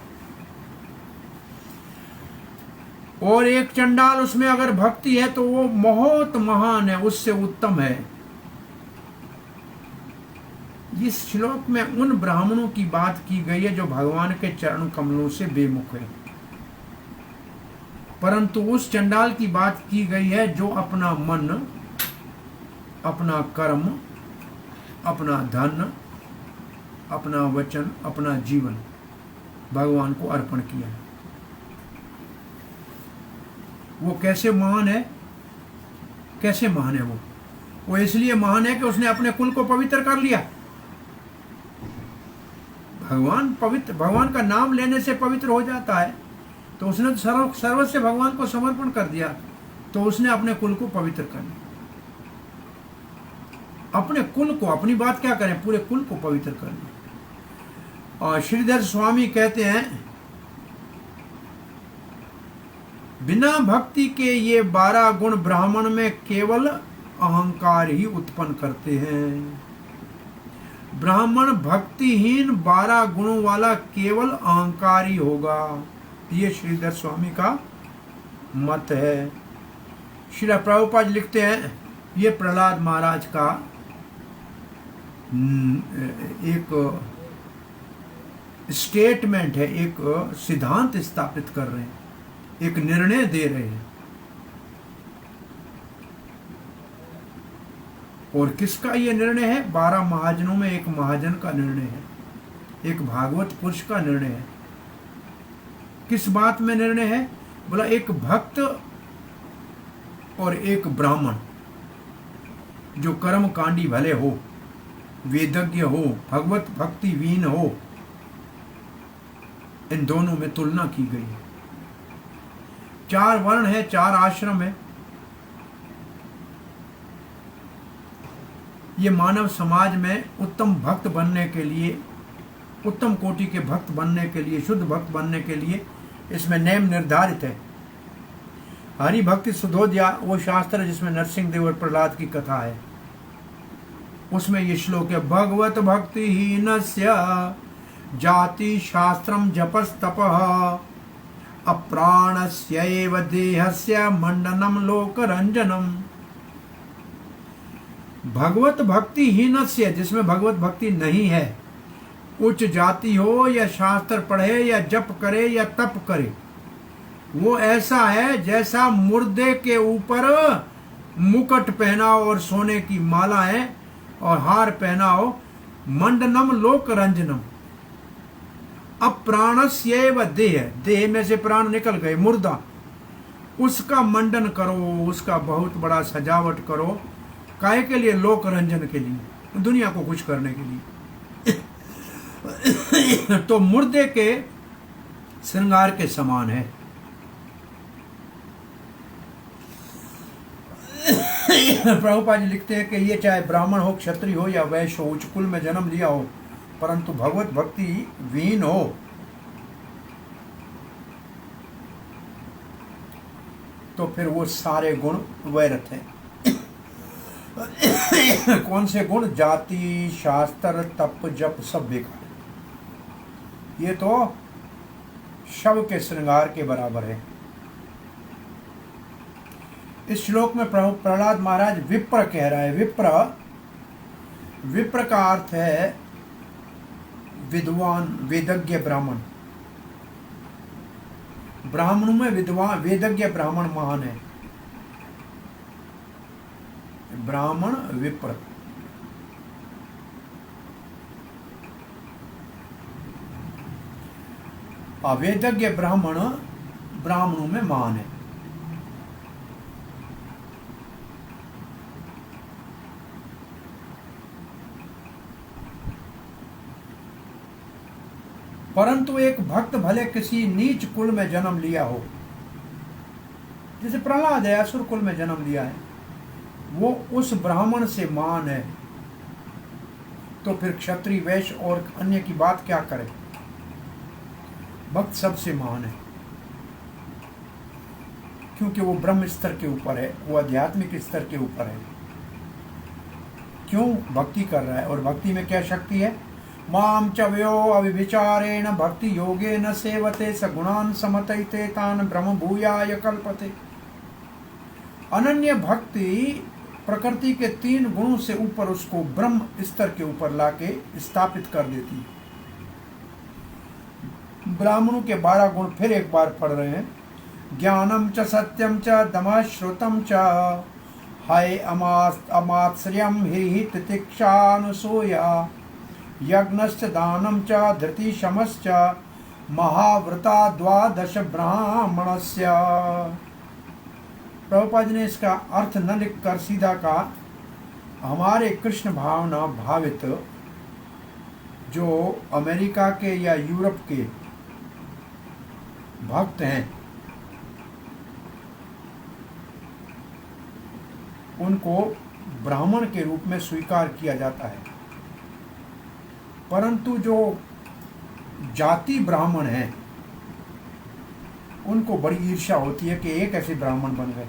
और एक चंडाल उसमें अगर भक्ति है तो वो बहुत महान है, उससे उत्तम है। इस श्लोक में उन ब्राह्मणों की बात की गई है जो भगवान के चरण कमलों से बेमुख है, परंतु उस चंडाल की बात की गई है जो अपना मन, अपना कर्म, अपना धन, अपना वचन, अपना जीवन भगवान को अर्पण किया है। वो कैसे महान है? कैसे महान है वो इसलिए महान है कि उसने अपने कुल को पवित्र कर लिया। भगवान का नाम लेने से पवित्र हो जाता है, तो उसने सर्वस्व भगवान को समर्पण कर दिया, तो उसने अपने कुल को पवित्र कर लिया। अपने कुल को, अपनी बात क्या करें, पूरे कुल को पवित्र कर लिया। और श्रीधर स्वामी कहते हैं, बिना भक्ति के ये 12 गुण ब्राह्मण में केवल अहंकार ही उत्पन्न करते हैं। ब्राह्मण भक्तिहीन 12 गुणों वाला केवल अहंकार ही होगा। ये श्रीधर स्वामी का मत है। श्रील प्रभुपाद लिखते हैं, ये प्रहलाद महाराज का एक स्टेटमेंट है, एक सिद्धांत स्थापित कर रहे हैं, एक निर्णय दे रहे हैं। और किसका ये निर्णय है? 12 महाजनों में एक महाजन का निर्णय है, एक भागवत पुरुष का निर्णय है। किस बात में निर्णय है? बोला एक भक्त और एक ब्राह्मण जो कर्म कांडी भले हो, वेदज्ञ हो, भगवत भक्ति वीन हो, इन दोनों में तुलना की गई है। 4 वर्ण है, 4 आश्रम है। ये मानव समाज में उत्तम भक्त बनने के लिए, उत्तम कोटि के भक्त बनने के लिए, शुद्ध भक्त बनने के लिए इसमें नियम निर्धारित है। हरि भक्ति सुधोध्या वो शास्त्र जिसमें नरसिंह देव और प्रहलाद की कथा है, उसमें ये श्लोक है, भगवत भक्ति हीनस्य जाति शास्त्रम जपस्तपः अप्राणस्यैव देहस्य मंडनम लोकरंजनम। भगवत भक्ति हीनस्य, जिसमें भगवत भक्ति नहीं है, उच्च जाति हो या शास्त्र पढ़े या जप करे या तप करे, वो ऐसा है जैसा मुर्दे के ऊपर मुकुट पहनाओ और सोने की माला है और हार पहनाओ, मंडनम लोक रंजनम। अब प्राणस्यैव देह, देह में से प्राण निकल गए, मुर्दा, उसका मंडन करो, उसका बहुत बड़ा सजावट करो। काहे के लिए? लोक रंजन के लिए, दुनिया को खुश करने के लिए। तो मुर्दे के श्रृंगार के समान है। प्रभुपाद जी लिखते हैं कि ये चाहे ब्राह्मण हो, क्षत्रिय हो या वैश्य हो, उच्च कुल में जन्म लिया हो, परंतु भगवत भक्ति वीन हो, तो फिर वो सारे गुण व्यर्थ हैं। कौन से गुण? जाति, शास्त्र, तप, जप सब बेकार। ये तो शव के श्रृंगार के बराबर है। इस श्लोक में प्रहलाद महाराज विप्र कह रहा है। विप्र का अर्थ है विद्वान, वेदज्ञ ब्राह्मण। ब्राह्मणों में विद्वान वेदज्ञ ब्राह्मण महान है। ब्राह्मण विप्र, वेदज्ञ ब्राह्मण ब्राह्मणों में महान है। परंतु एक भक्त भले किसी नीच कुल में जन्म लिया हो, जैसे प्रहलाद है, असुर कुल में जन्म लिया है, वो उस ब्राह्मण से महान है, तो फिर क्षत्रिय वैश्य और अन्य की बात क्या करे। भक्त सबसे महान है, क्योंकि वो ब्रह्म स्तर के ऊपर है, वो आध्यात्मिक स्तर के ऊपर है। क्यों? भक्ति कर रहा है। और भक्ति में क्या शक्ति है? माम च व्यो अविचारेण भक्ति योगेन सेवते स गुणान समतैते तान ब्रह्म भूयाय कल्पते। अनन्य भक्ति प्रकृति के 3 गुणों से ऊपर उसको ब्रह्म स्तर के ऊपर लाके स्थापित कर देती है। ब्राह्मणों के 12 गुण फिर एक बार पढ़ रहे हैं। ज्ञानम च सत्यम च दमः श्रुतम च हाय अमात्स्यम हि तितिक्षानुसूया यज्ञश्च दानम च धृति शमश्च महाव्रता 12 ब्राह्मणस्य। प्रभुपाद जी ने इसका अर्थ न लिखकर सीधा कहा, हमारे कृष्ण भावना भावित जो अमेरिका के या यूरोप के भक्त हैं, उनको ब्राह्मण के रूप में स्वीकार किया जाता है। परंतु जो जाति ब्राह्मण हैं, उनको बड़ी ईर्ष्या होती है कि एक ऐसे ब्राह्मण बन गए।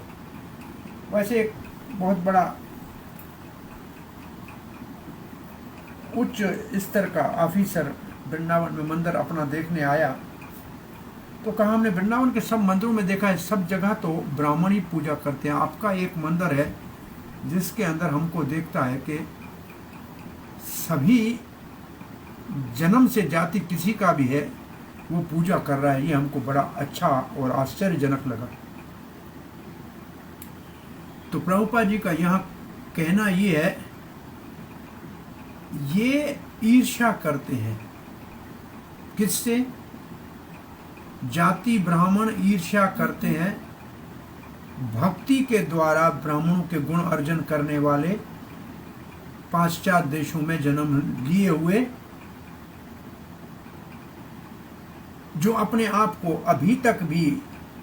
वैसे एक बहुत बड़ा उच्च स्तर का ऑफिसर वृंदावन में मंदिर अपना देखने आया, तो कहा हमने वृंदावन के सब मंदिरों में देखा है, सब जगह तो ब्राह्मण ही पूजा करते हैं, आपका एक मंदिर है जिसके अंदर हमको देखता है कि सभी जन्म से जाति किसी का भी है वो पूजा कर रहा है। ये हमको बड़ा अच्छा और आश्चर्यजनक लगा। तो प्रभुपाद जी का यहाँ कहना ये है, ये ईर्ष्या करते हैं। किससे? जाति ब्राह्मण ईर्ष्या करते हैं भक्ति के द्वारा ब्राह्मणों के गुण अर्जन करने वाले पाश्चात्य देशों में जन्म लिए हुए, जो अपने आप को अभी तक भी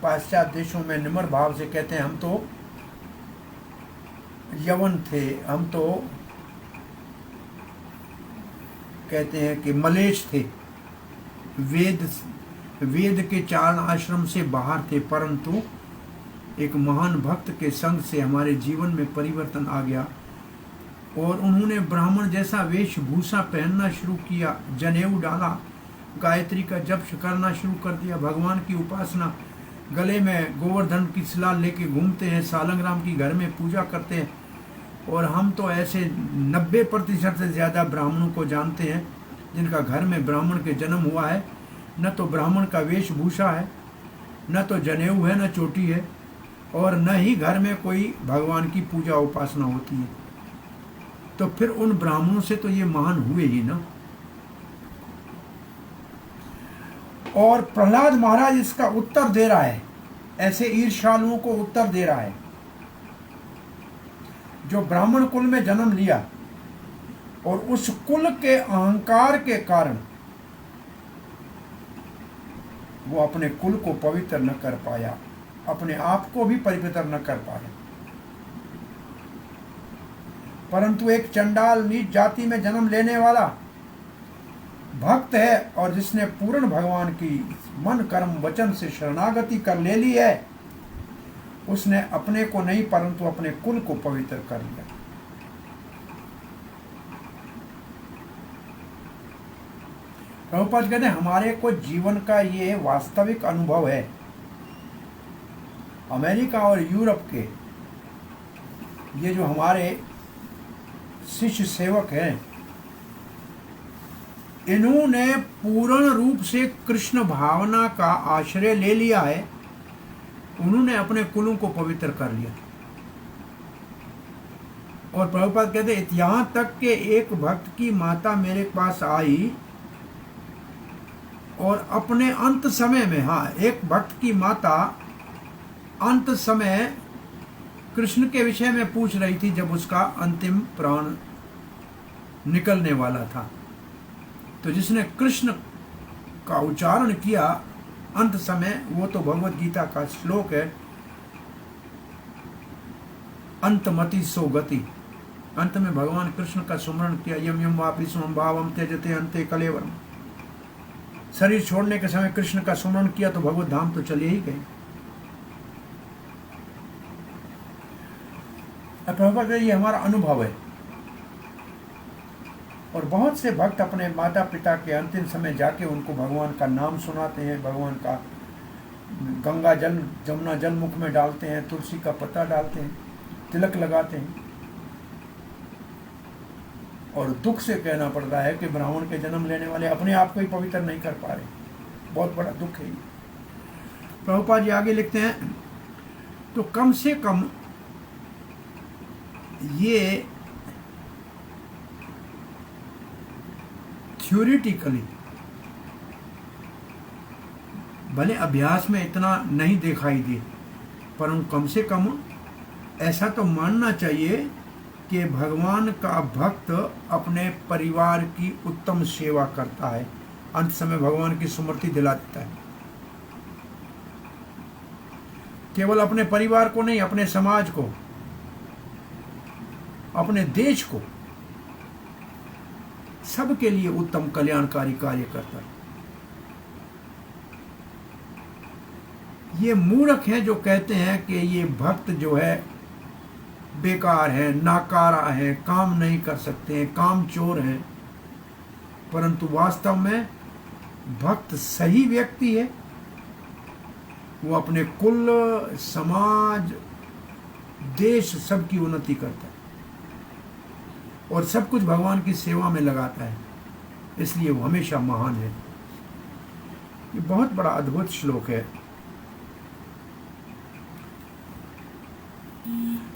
पाश्चात्य देशों में निम्र भाव से कहते हैं हम तो यवन थे, हम तो कहते हैं कि मलेच्छ थे, वेद के चारण आश्रम से बाहर थे, परंतु एक महान भक्त के संग से हमारे जीवन में परिवर्तन आ गया और उन्होंने ब्राह्मण जैसा वेशभूषा पहनना शुरू किया, जनेऊ डाला, गायत्री का जप करना शुरू कर दिया, भगवान की उपासना, गले में गोवर्धन की शिला लेके घूमते हैं, सालंग्राम की घर में पूजा करते हैं। और हम तो ऐसे 90% से ज़्यादा ब्राह्मणों को जानते हैं जिनका घर में ब्राह्मण के जन्म हुआ है, न तो ब्राह्मण का वेशभूषा है, न तो जनेऊ है, न चोटी है, और न ही घर में कोई भगवान की पूजा उपासना होती है। तो फिर उन ब्राह्मणों से तो ये महान हुए ही ना। और प्रहलाद महाराज इसका उत्तर दे रहा है, ऐसे ईर्ष्यालुओं को उत्तर दे रहा है जो ब्राह्मण कुल में जन्म लिया और उस कुल के अहंकार के कारण वो अपने कुल को पवित्र न कर पाया, अपने आप को भी पवित्र न कर पाया। परंतु एक चंडाल नीच जाति में जन्म लेने वाला भक्त है और जिसने पूर्ण भगवान की मन कर्म वचन से शरणागति कर ले ली है, उसने अपने को नहीं परंतु अपने कुल को पवित्र कर लिया। प्रभुपाद कहते हैं हमारे को जीवन का ये वास्तविक अनुभव है। अमेरिका और यूरोप के ये जो हमारे शिष्य सेवक हैं, इन्होंने पूर्ण रूप से कृष्ण भावना का आश्रय ले लिया है, उन्होंने अपने कुलों को पवित्र कर लिया। और प्रभुपाद कहते हैं यहाँ तक कि एक भक्त की माता मेरे पास आई और अपने अंत समय में, हाँ, एक भक्त की माता अंत समय कृष्ण के विषय में पूछ रही थी जब उसका अंतिम प्राण निकलने वाला था। तो जिसने कृष्ण का उच्चारण किया अंत समय, वो तो भगवत गीता का श्लोक है, अंतमति सो गति। अंत में भगवान कृष्ण का स्मरण किया, यम यम वापि स्वम भावम त्यजते अंते कलेवरम। शरीर छोड़ने के समय कृष्ण का स्मरण किया तो भगवत धाम तो चले ही गए। प्रभुपाद ये हमारा अनुभव है। और बहुत से भक्त अपने माता पिता के अंतिम समय जाके उनको भगवान का नाम सुनाते हैं, भगवान का गंगा जल जमुना जल मुख में डालते हैं, तुलसी का पत्ता डालते हैं, तिलक लगाते हैं। और दुख से कहना पड़ता है कि ब्राह्मण के जन्म लेने वाले अपने आप को ही पवित्र नहीं कर पा रहे। बहुत बड़ा दुख है। प्रभुपाद जी आगे लिखते हैं, तो कम से कम ये थ्योरिटिकली, भले अभ्यास में इतना नहीं दिखाई दे, पर कम से कम ऐसा तो मानना चाहिए कि भगवान का भक्त अपने परिवार की उत्तम सेवा करता है, अंत समय भगवान की स्मृति दिला देता है। केवल अपने परिवार को नहीं, अपने समाज को, अपने देश को, सबके लिए उत्तम कल्याणकारी कार्य करता है। ये मूर्ख हैं जो कहते हैं कि ये भक्त जो है बेकार है, नाकारा है, काम नहीं कर सकते हैं, काम चोर हैं। परंतु वास्तव में भक्त सही व्यक्ति है, वो अपने कुल, समाज, देश सबकी उन्नति करता है और सब कुछ भगवान की सेवा में लगाता है, इसलिए वो हमेशा महान है। ये बहुत बड़ा अद्भुत श्लोक है।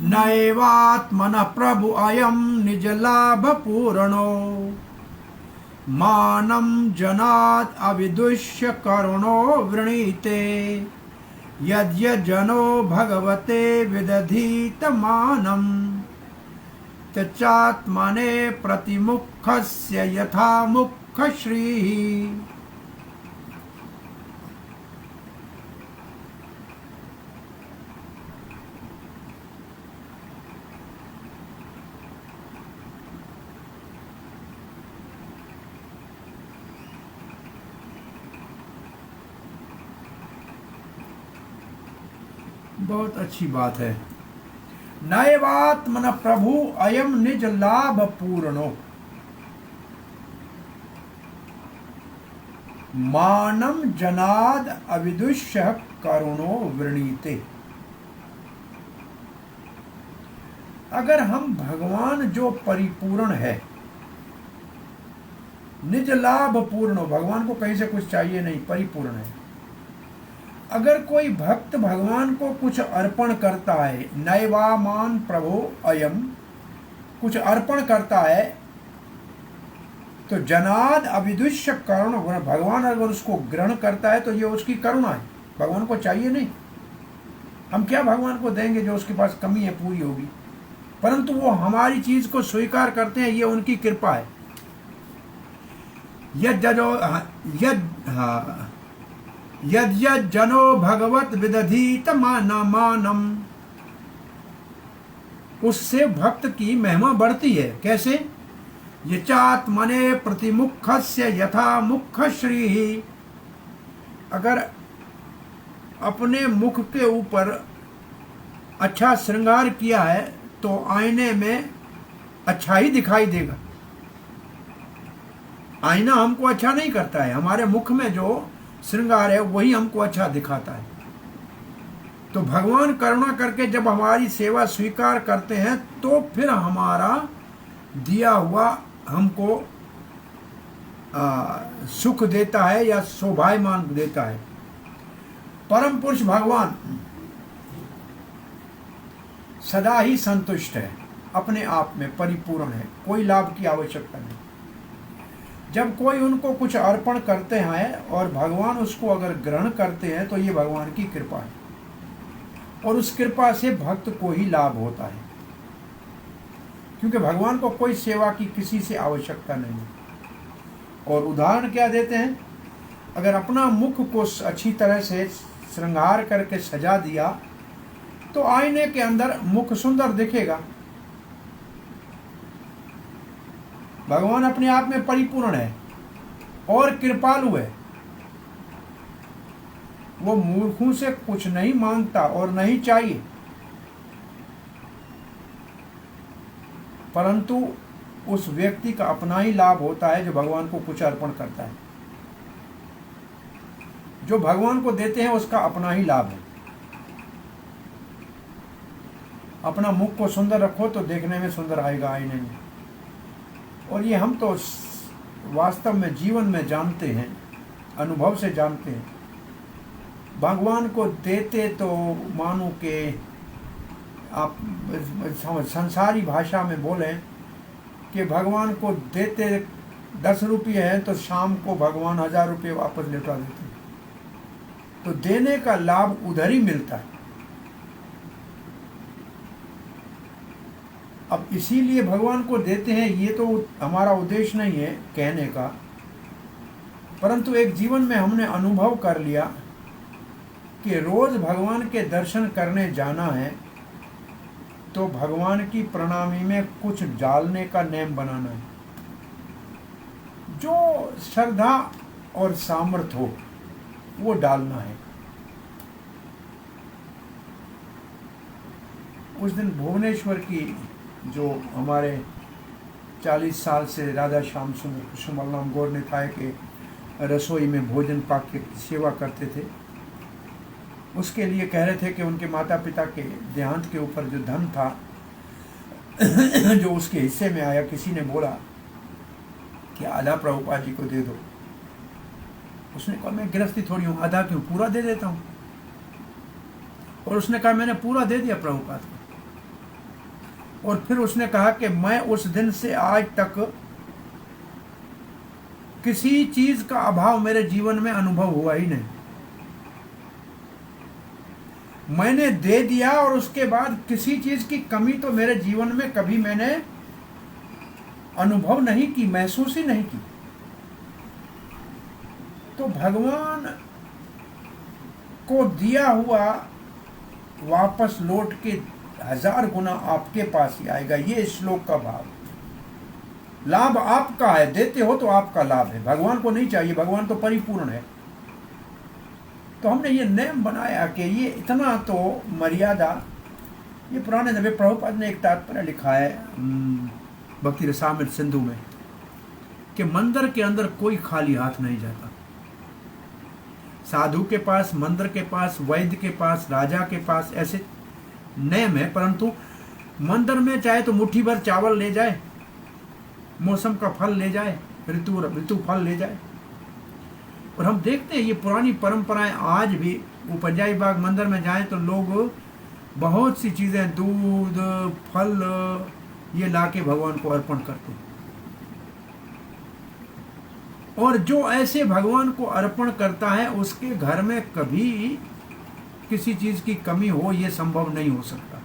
नैवात्मनः प्रभु अयं निज लाभ पूर्णो मानं जनात् अविदुष्य करुणो वृणीते यद्यजनो भगवते विदधीत मानं तच्चात्मने प्रतिमुखस्य यथा मुख श्रीः। बहुत अच्छी बात है। नैवात्मन प्रभु अयम निज लाभ पूर्णो मानम जनाद अविदुष्य करुणो वृणीते। अगर हम भगवान जो परिपूर्ण है, निज लाभ पूर्ण, भगवान को कहीं से कुछ चाहिए नहीं, परिपूर्ण है। अगर कोई भक्त भगवान को कुछ अर्पण करता है, नैवामान प्रभु अयम, कुछ अर्पण करता है, तो जनाद अविदुष्य करुण, भगवान अगर उसको ग्रहण करता है तो ये उसकी करुणा है, भगवान को चाहिए नहीं। हम क्या भगवान को देंगे जो उसके पास कमी है, पूरी होगी, परंतु वो हमारी चीज को स्वीकार करते हैं, ये उनकी कृपा है। यद् जनो भगवत विदधीत मानम, उससे भक्त की महिमा बढ़ती है। कैसे? यचात्मने प्रतिमुखस्य यथा मुख श्रीः। अगर अपने मुख के ऊपर अच्छा श्रृंगार किया है तो आईने में अच्छा ही दिखाई देगा। आईना हमको अच्छा नहीं करता है, हमारे मुख में जो श्रृंगार है वही हमको अच्छा दिखाता है। तो भगवान करुणा करके जब हमारी सेवा स्वीकार करते हैं तो फिर हमारा दिया हुआ हमको सुख देता है या शोभायमान देता है। परम पुरुष भगवान सदा ही संतुष्ट है, अपने आप में परिपूर्ण है, कोई लाभ की आवश्यकता नहीं। जब कोई उनको कुछ अर्पण करते हैं और भगवान उसको अगर ग्रहण करते हैं तो ये भगवान की कृपा है, और उस कृपा से भक्त को ही लाभ होता है, क्योंकि भगवान को कोई सेवा की किसी से आवश्यकता नहीं है। और उदाहरण क्या देते हैं, अगर अपना मुख को अच्छी तरह से श्रृंगार करके सजा दिया तो आईने के अंदर मुख सुंदर दिखेगा। भगवान अपने आप में परिपूर्ण है और कृपालु है। वो मूर्खों से कुछ नहीं मांगता और नहीं चाहिए, परंतु उस व्यक्ति का अपना ही लाभ होता है जो भगवान को कुछ अर्पण करता है। जो भगवान को देते हैं उसका अपना ही लाभ है। अपना मुख को सुंदर रखो तो देखने में सुंदर आएगा आईने में। और ये हम तो वास्तव में जीवन में जानते हैं, अनुभव से जानते हैं। भगवान को देते तो मानो कि आप संसारी भाषा में बोलें कि भगवान को देते 10 रुपये हैं तो शाम को भगवान 1000 रुपये वापस लौटा देते हैं। तो देने का लाभ उधर ही मिलता है। अब इसीलिए भगवान को देते हैं, ये तो हमारा उद्देश्य नहीं है कहने का, परंतु एक जीवन में हमने अनुभव कर लिया कि रोज भगवान के दर्शन करने जाना है तो भगवान की प्रणामी में कुछ डालने का नियम बनाना है। जो श्रद्धा और सामर्थ्य हो वो डालना है। उस दिन भुवनेश्वर की जो हमारे 40 साल से राधा श्याम सुंदर कृष्ण बलराम गौर निताय के रसोई में भोजन पाक की सेवा करते थे, उसके लिए कह रहे थे कि उनके माता पिता के देहांत के ऊपर जो धन था जो उसके हिस्से में आया, किसी ने बोला कि आधा प्रभुपाद जी को दे दो। उसने कहा मैं गृहस्थी थोड़ी हूँ, आधा क्यों, पूरा दे देता हूँ। और उसने कहा मैंने पूरा दे दिया प्रभुपाद को। और फिर उसने कहा कि मैं उस दिन से आज तक किसी चीज का अभाव मेरे जीवन में अनुभव हुआ ही नहीं। मैंने दे दिया और उसके बाद किसी चीज की कमी तो मेरे जीवन में कभी मैंने अनुभव नहीं की, महसूस ही नहीं की। तो भगवान को दिया हुआ वापस लौट के 1000 गुना आपके पास ही आएगा। ये श्लोक का भाव। लाभ आपका है, देते हो तो आपका लाभ है, भगवान को नहीं चाहिए, भगवान तो परिपूर्ण है। तो हमने ये नियम बनाया कि ये इतना तो मर्यादा, ये पुराने नबी प्रभुपाद ने एक तात्पर्य लिखा है भक्ति रसामृत सिंधु में कि मंदिर के अंदर कोई खाली हाथ नहीं जाता। साधु के पास, मंदिर के पास, वैद्य के पास, राजा के पास ऐसे नियम है, परंतु मंदिर में चाहे तो मुट्ठी भर चावल ले जाए, मौसम का फल ले जाए, ऋतु फल ले जाए। और हम देखते हैं ये पुरानी परंपराएं आज भी। वो पंजाबी बाग मंदिर में जाएं तो लोग बहुत सी चीज़ें, दूध, फल, ये लाके भगवान को अर्पण करते हैं। और जो ऐसे भगवान को अर्पण करता है उसके घर में कभी किसी चीज़ की कमी हो ये संभव नहीं हो सकता।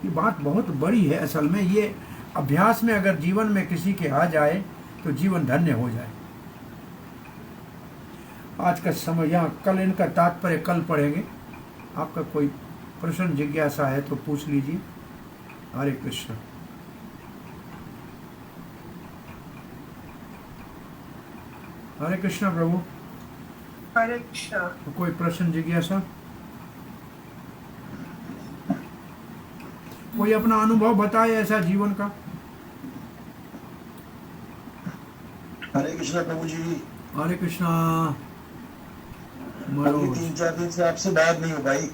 ये बात बहुत बड़ी है। असल में ये अभ्यास में अगर जीवन में किसी के आ जाए तो जीवन धन्य हो जाए। आज का समय यहाँ, कल इनका तात्पर्य कल पढ़ेंगे। आपका कोई प्रश्न जिज्ञासा है तो पूछ लीजिए। हरे कृष्ण। हरे कृष्ण प्रभु। हरे कृष्ण। तो कोई प्रश्न जिज्ञासा, कोई अपना अनुभव बताए ऐसा जीवन का। हरे कृष्णा प्रभु जी। हरे कृष्णा। अभी 3-4 दिन से आपसे बात नहीं हो पाई।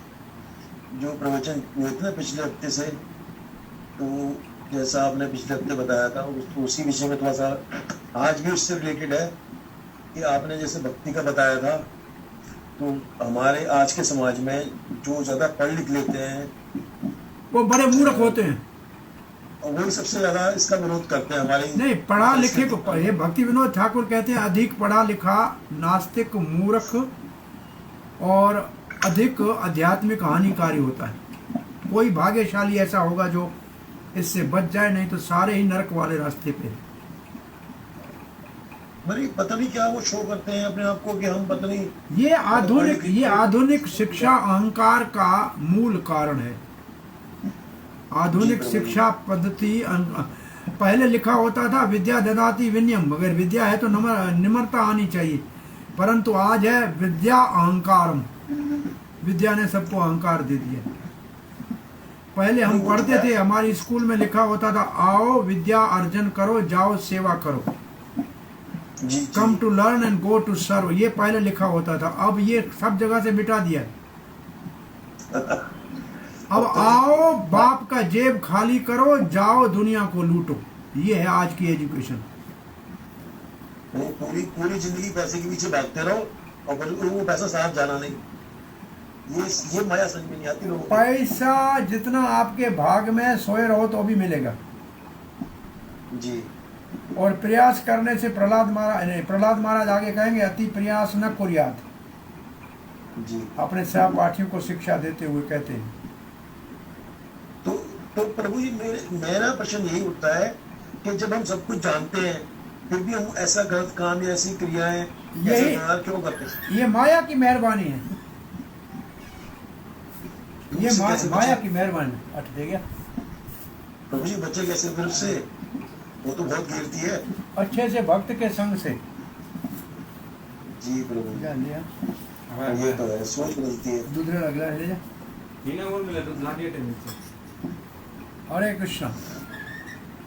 जो प्रवचन हुए थे ना पिछले हफ्ते से, तो जैसा आपने पिछले हफ्ते बताया था उसी विषय में थोड़ा सा आज भी उससे रिलेटेड है कि आपने जैसे भक्ति का बताया था, तो हमारे आज के समाज में जो ज्यादा पढ़ लिख लेते हैं वो बड़े मूर्ख होते हैं। और वही सबसे ज्यादा इसका विरोध करते हैं हमारे। नहीं, पढ़ा लिखे को, ये भक्ति विनोद ठाकुर कहते हैं अधिक पढ़ा लिखा नास्तिक मूर्ख और अधिक आध्यात्मिक हानिकारी होता है। कोई भाग्यशाली ऐसा होगा जो इससे बच जाए, नहीं तो सारे ही नरक वाले रास्ते पे। मेरी पता नहीं क्या वो शो करते हैं अपने आप को कि हम पता नहीं। ये आधुनिक शिक्षा अहंकार का मूल कारण है। आधुनिक शिक्षा पद्धति पहले लिखा होता था विद्या ददाति विनयम, अगर विद्या है तो निम्रता आनी चाहिए, परंतु आज है विद्या अहंकारम। विद्या ने सबको अहंकार दे दिया। पहले हम पढ़ते थे, हमारी स्कूल में लिखा होता था आओ विद्या अर्जन करो, जाओ सेवा करो, come to learn and go to serve, ये पहले लिखा होता था। अब ये सब जगह से मिटा दिया है। अब आओ बाप का जेब खाली करो, जाओ दुनिया को लूटो, ये है आज की एजुकेशन। पूरी जिंदगी पैसे के पीछे भागते रहो और फिर वो पैसा साथ जाना नहीं। ये माया समझ में नहीं आती लोगों को। पैसा जितना आपके भाग में सोए रहो तो भी मिलेगा जी। और प्रयास करने से प्रहलाद महाराज आगे कहेंगे अति प्रयास न कुर्यात जी। अपने सहपाठियों को शिक्षा देते हुए कहते हैं। तो प्रभु जी मेरा प्रश्न यही उठता है कि जब हम सब कुछ जानते हैं फिर भी हम ऐसा गलत काम या ऐसी क्रियाएं क्यों करते हैं? ये माया की मेहरबानी है। ये माया की मेहरबानी अट दे गया प्रभु जी। बच्चे कैसे फिर से वो तो बहुत गिरती है। अच्छे से भक्त के संग से जी प्रभु जा लिया। ये तो है, सोच बदलती है। दूसरे अगला ले जा। हरे कृष्णा।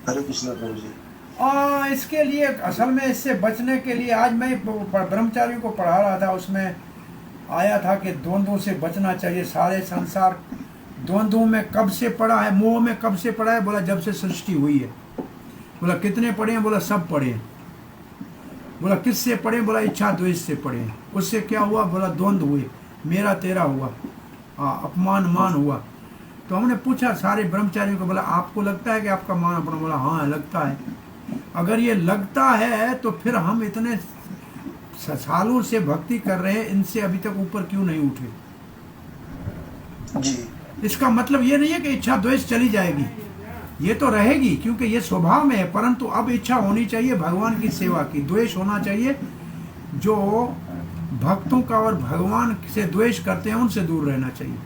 हरे कृष्णा प्रभु जी। इसके लिए असल में इससे बचने के लिए आज मैं ब्रह्मचारियों को पढ़ा रहा था, उसमें आया था कि द्वंद्वों से बचना चाहिए। सारे संसार द्वंद्वों में कब से पड़ा है, मोह में कब से पड़ा है? बोला जब से सृष्टि हुई है। बोला कितने पढ़े हैं? बोला सब पढ़े हैं। बोला किससे पढ़े? बोला इच्छा द्वेष से पढ़े हैं। उससे क्या हुआ? बोला द्वंद्व हुए, मेरा तेरा हुआ, अपमान मान हुआ। तो हमने पूछा सारे ब्रह्मचारियों को, बोला आपको लगता है कि आपका मान अपना? बोला हाँ लगता है। अगर ये लगता है तो फिर हम इतने सालों से भक्ति कर रहे हैं, इनसे अभी तक ऊपर क्यों नहीं उठे? जी। इसका मतलब ये नहीं है कि इच्छा द्वेष चली जाएगी, ये तो रहेगी क्योंकि ये स्वभाव में है, परंतु अब इच्छा होनी चाहिए भगवान की सेवा की। द्वेष होना चाहिए, जो भक्तों का और भगवान से द्वेष करते हैं उनसे दूर रहना चाहिए।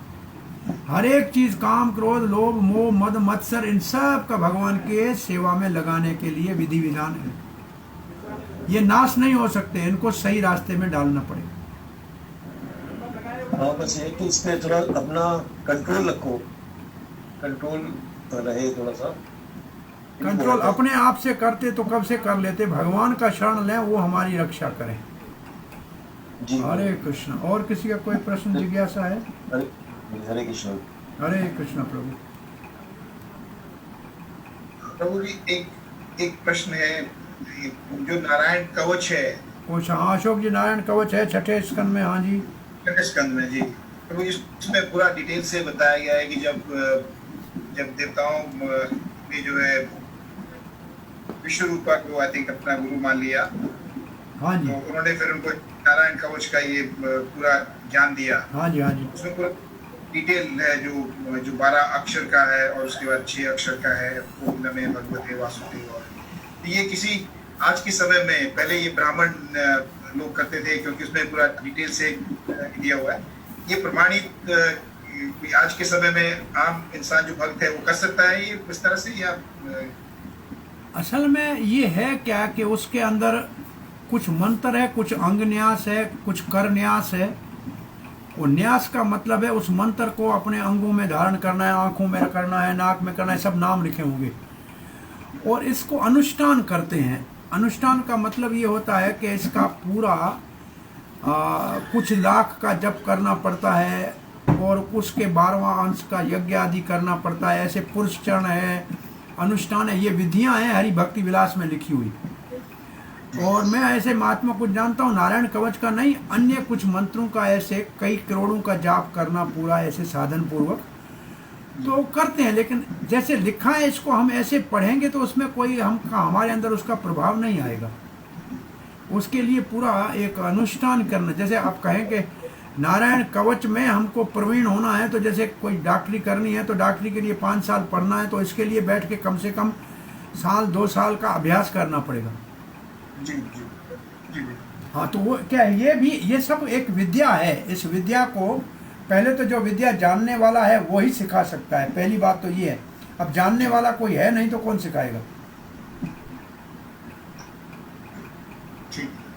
हर एक चीज काम क्रोध लोभ मोह मद मत्सर इन सब का भगवान के सेवा में लगाने के लिए विधि विधान है। ये नाश नहीं हो सकते, इनको सही रास्ते में डालना पड़ेगा। हाँ बस ये कि इस पे थोड़ा अपना कंट्रोल रखो, कंट्रोल रहे थोड़ा सा। कंट्रोल अपने आप से करते तो कब से कर लेते। भगवान का शरण लें, वो हमारी रक्षा करें। जी। हरे कृष्ण। और किसी का कोई प्रश्न जिज्ञासा है? हरे कृष्ण। हरे कृष्ण प्रभु। प्रभु जी एक प्रश्न है, जो नारायण कवच है। पूछा। हाँ अशोक जी, नारायण कवच है छठे स्कंद में। हाँ जी, छठे स्कंद में जी। प्रभु इसमें पूरा डिटेल से बताया गया है कि जब देवताओं ने जो है विष्णु रूपा को आई थिंक अपना गुरु मान लिया, हाँ जी, तो उन्होंने फिर उनको नारायण कवच का ये पूरा ज्ञान दिया। हाँ जी, हाँ जी। उसमें पूरा डिटेल है जो 12 अक्षर का है और उसके बाद 6 अक्षर का है, ओम नमः भगवते वासुदेव। और ये किसी आज के समय में, पहले ये ब्राह्मण लोग करते थे क्योंकि उसमें पूरा डिटेल से दिया हुआ है। ये प्रमाणित आज के समय में आम इंसान जो भक्त है वो कर सकता है ये इस तरह से, या असल में ये है क्या कि उसके अंदर कुछ मंत्र है, कुछ अंग न्यास है, कुछ कर न्यास है। वो न्यास का मतलब है उस मंत्र को अपने अंगों में धारण करना है, आंखों में करना है, नाक में करना है, सब नाम लिखे होंगे। और इसको अनुष्ठान करते हैं। अनुष्ठान का मतलब ये होता है कि इसका पूरा कुछ लाख का जप करना पड़ता है और उसके 12वां अंश का यज्ञ आदि करना पड़ता है। ऐसे पुरुष चरण है, अनुष्ठान है, ये विधियां हैं हरि भक्ति विलास में लिखी हुई। और मैं ऐसे महात्मा कुछ जानता हूँ, नारायण कवच का नहीं, अन्य कुछ मंत्रों का ऐसे कई करोड़ों का जाप करना पूरा ऐसे साधन पूर्वक तो करते हैं, लेकिन जैसे लिखा है इसको हम ऐसे पढ़ेंगे तो उसमें कोई हमारे अंदर उसका प्रभाव नहीं आएगा। उसके लिए पूरा एक अनुष्ठान करना, जैसे आप कहें कि नारायण कवच में हमको प्रवीण होना है, तो जैसे कोई डॉक्टरी करनी है तो डॉक्टरी के लिए 5 साल पढ़ना है, तो इसके लिए बैठ के कम से कम 1-2 साल का अभ्यास करना पड़ेगा। जी जी जी। हाँ, तो वो क्या है, ये सब एक विद्या है। इस विद्या को पहले तो जो विद्या जानने वाला है वो ही सिखा सकता है, पहली बात तो ये है। अब जानने वाला कोई है नहीं तो कौन सिखाएगा।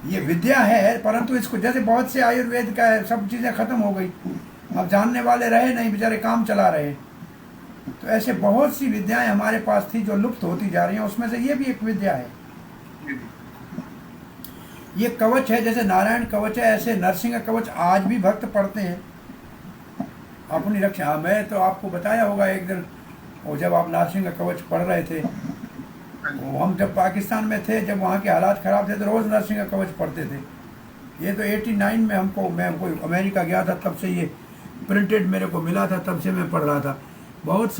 ये विद्या है, परंतु इसको जैसे बहुत से आयुर्वेद का है, सब चीज़ें खत्म हो गई, अब जानने वाले रहे नहीं, बेचारे काम चला रहे। तो ऐसे बहुत सी विद्याएं हमारे पास थी जो लुप्त होती जा रही हैं, उसमें से ये भी एक विद्या है। ये कवच है, जैसे नारायण कवच है, ऐसे नरसिंह कवच आज भी भक्त पढ़ते हैं अपनी रक्षा। मैं तो आपको बताया होगा एक दिन, और जब आप नरसिंह कवच पढ़ रहे थे, वो हम जब पाकिस्तान में थे, जब वहाँ के हालात ख़राब थे तो रोज़ नरसिंह कवच पढ़ते थे। ये तो 89 में मैं अमेरिका गया था, तब से ये प्रिंटेड मेरे को मिला था, तब से मैं पढ़ रहा था। बहुत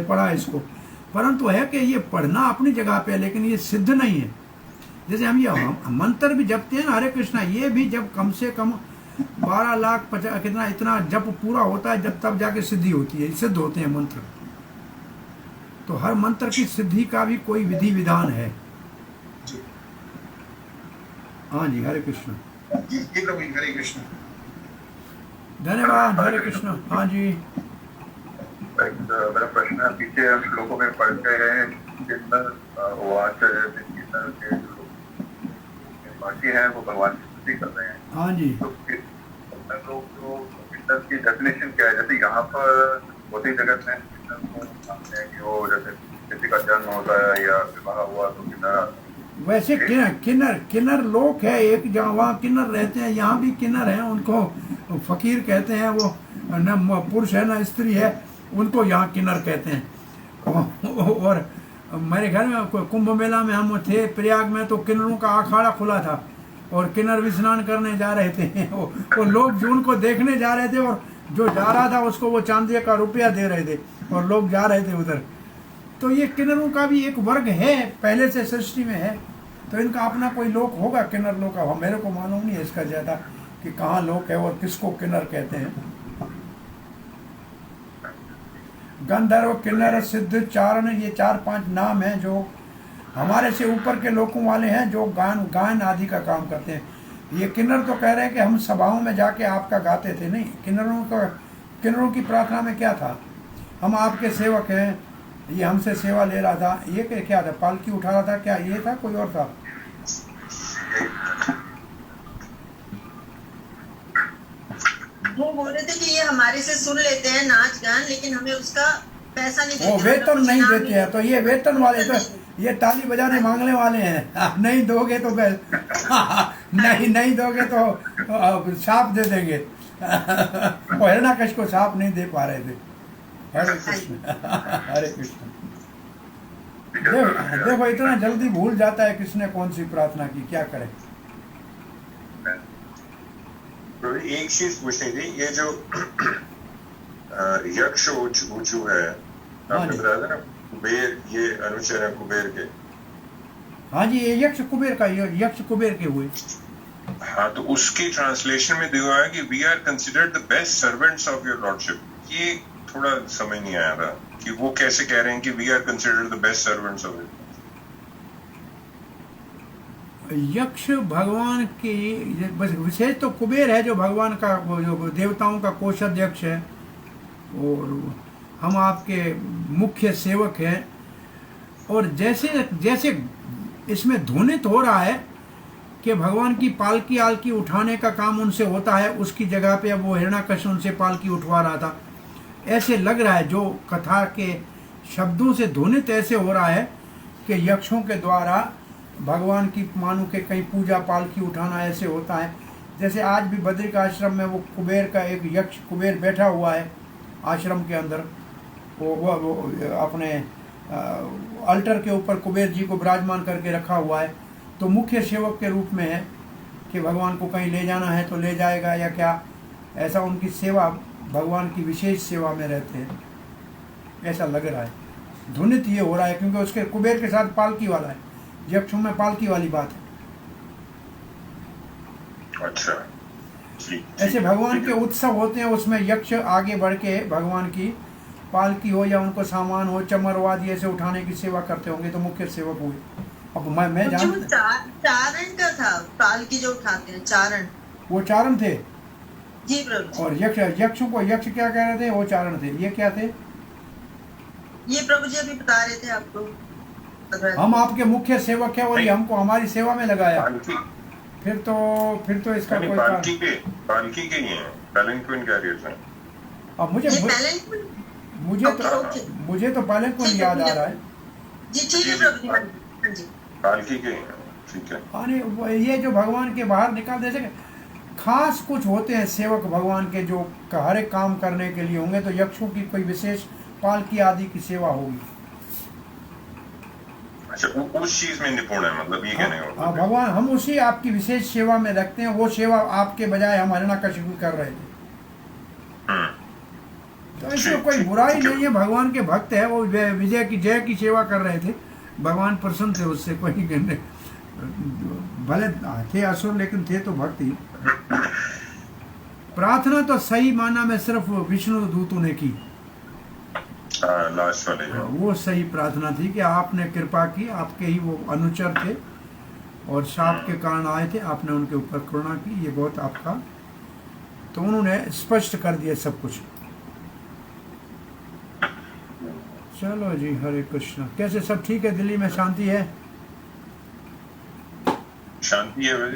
पढ़ा इसको, परंतु है कि ये पढ़ना अपनी जगह पे है, लेकिन ये सिद्ध नहीं है। जैसे हम ये मंत्र भी जपते हैं ना, हरे कृष्णा, ये भी जब कम से कम 12 लाख 50 कितना इतना जप पूरा होता है, जब तब जाके सिद्धि होती है, सिद्ध होते हैं मंत्र। तो हर मंत्र की सिद्धि का भी कोई विधि विधान है। हाँ जी, हरे कृष्ण जी प्रभु, हरे कृष्ण। धन्यवाद, हरे कृष्ण। हाँ जी, मेरा प्रश्न है, पीछे हम श्लोकों में पढ़ के गए किन्नर वो आचार्य किन्नर के जो बाकी हैं वो भगवान की स्तुति कर रहे हैं। हाँ जी, तो किन्नर लोग जो किन्नर की डेफिनेशन क्या है? जैसे यहाँ पर बहुत ही जगत में किन्नर को मानते हैं कि वो जैसे किसी का जन्म होता है या विवाह हुआ तो किन्नर। वैसे किन्नर लोक है एक, जहाँ वहाँ किन्नर रहते हैं, यहाँ भी किन्नर हैं, उनको फकीर कहते हैं। वो न पुरुष है न स्त्री है, उनको यहाँ किन्नर कहते हैं। और मेरे घर में कुंभ मेला में हम थे प्रयाग में, तो किन्नरों का अखाड़ा खुला था और किन्नर भी स्नान करने जा रहे थे। वो लोग जो उनको देखने जा रहे थे, और जो जा रहा था उसको वो चांदी का रुपया दे रहे थे, और लोग जा रहे थे उधर। तो ये किन्नरों का भी एक वर्ग है, पहले से सृष्टि में है। तो इनका अपना कोई लोक होगा किन्नर लोक का, मेरे को मालूम नहीं है इसका ज़्यादा कि कहाँ लोक है और किसको किन्नर कहते हैं। गंधर्व, किन्नर, सिद्ध, चारण, ये 4-5 नाम हैं जो हमारे से ऊपर के लोकों वाले हैं, जो गायन आदि का काम करते हैं। ये किन्नर तो कह रहे हैं कि हम सभाओं में जाके आपका गाते थे। नहीं, किन्नरों की प्रार्थना में क्या था, हम आपके सेवक हैं, ये हमसे सेवा ले रहा था। ये क्या था, पालकी उठा रहा था, क्या ये था, कोई और था? वो बोल रहे थे कि ये हमारे से सुन लेते हैं नाच गान, लेकिन हमें उसका पैसा नहीं देते, वो वेतन नहीं इनाम देते हैं। तो ये वेतन वाले, तो ये ताली बजाने मांगने वाले हैं। नहीं दोगे तो नहीं दोगे तो साफ दे देंगे। वो हिरण्याकश को साफ नहीं दे पा रहे थे। हरे कृष्ण, हरे कृष्ण। देखो इतना जल्दी भूल जाता है किसने कौन सी प्रार्थना की, क्या करे। तो एक चीज पूछनी थी, ये जो यक्ष ऊंचू है, आपने बताया था ना कुबेर, ये अनुचर है कुबेर के। हाँ जी, ये यक्ष कुबेर का, यक्ष कुबेर के हुए। हाँ, तो उसकी ट्रांसलेशन में दिया है कि we are considered the best servants of your lordship. ये थोड़ा समझ नहीं आया था कि वो कैसे कह रहे हैं कि we are considered the best servants of your. यक्ष भगवान की विशेष तो कुबेर है, जो भगवान का, जो देवताओं का कोषाध्यक्ष है, और हम आपके मुख्य सेवक हैं। और जैसे जैसे इसमें ध्वनित हो रहा है कि भगवान की पालकी आलकी उठाने का काम उनसे होता है, उसकी जगह पे अब वो हिरण्याकश उनसे पालकी उठवा रहा था, ऐसे लग रहा है। जो कथा के शब्दों से ध्वनित ऐसे हो रहा है कि यक्षों के द्वारा भगवान की मानो के कहीं पूजा पालकी उठाना ऐसे होता है। जैसे आज भी बद्रिक आश्रम में वो कुबेर का एक यक्ष कुबेर बैठा हुआ है आश्रम के अंदर। वो अपने अल्टर के ऊपर कुबेर जी को विराजमान करके रखा हुआ है। तो मुख्य सेवक के रूप में है कि भगवान को कहीं ले जाना है तो ले जाएगा या क्या, ऐसा उनकी सेवा, भगवान की विशेष सेवा में रहते हैं, ऐसा लग रहा है। ध्वनित ये हो रहा है क्योंकि उसके कुबेर के साथ पालकी वाला है, यक्ष में पालकी वाली बात है। अच्छा जी, ऐसे भगवान के उत्सव होते हैं, उसमें यक्ष आगे बढ़ के भगवान की पालकी हो या उनको सामान हो, चमरवादी ऐसे उठाने की सेवा करते होंगे, तो मुख्य सेवक हुए। अब मैं जो जानता, चारण का था, पालकी जो उठाते हैं चारण, वो चारण थे। जी प्रभु जी। और यक्षों को यक्ष क्या कह रहे थे, वो चारण थे। ये क्या थे? ये प्रभु जी अभी बता रहे थे आपको। हम आपके मुख्य सेवक हैं और ये हमको हमारी सेवा में लगाया, पालकी फिर तो इसका नहीं, कोई पालकी के ही हैं, पैलेंक्विन कैरियर्स हैं। अब ये पहले मुझे तो पहले को याद आ रहा है। जी ठीक है प्रभु जी, हाँ जी। पालकी के ही हैं, ठीक है। अरे ये जो भगवान के बाहर निकाल दे सके, खास कुछ होते हैं सेवक भगवान के जो हर एक काम करने के लिए होंगे, तो यक्षों की कोई विशेष पालकी आदि की सेवा होगी। अच्छा, उस चीज में निपुण है, मतलब ये कहने का मतलब है। भगवान हम उसी आपकी विशेष सेवा में रखते हैं, वो सेवा आपके बजाय हम हिरण्यकशिपु कर रहे थे। तो इसमें कोई बुराई नहीं है, भगवान के भक्त है, वो विजय की जय की सेवा कर रहे थे, भगवान प्रसन्न थे उससे। कोई कहने भले थे असुर लेकिन थे तो भक्त ही। प्रार्थना तो सही माना में सिर्फ विष्णु दूतों ने की, लास्ट वाले जो। वो सही प्रार्थना थी कि आपने कृपा की, आपके ही वो अनुचर थे और शाप के कारण आए थे, आपने उनके ऊपर करुणा की, ये बहुत आपका। तो उन्होंने स्पष्ट कर दिया सब कुछ। चलो जी, हरे कृष्णा। कैसे सब ठीक है? दिल्ली में शांति है? शांति है।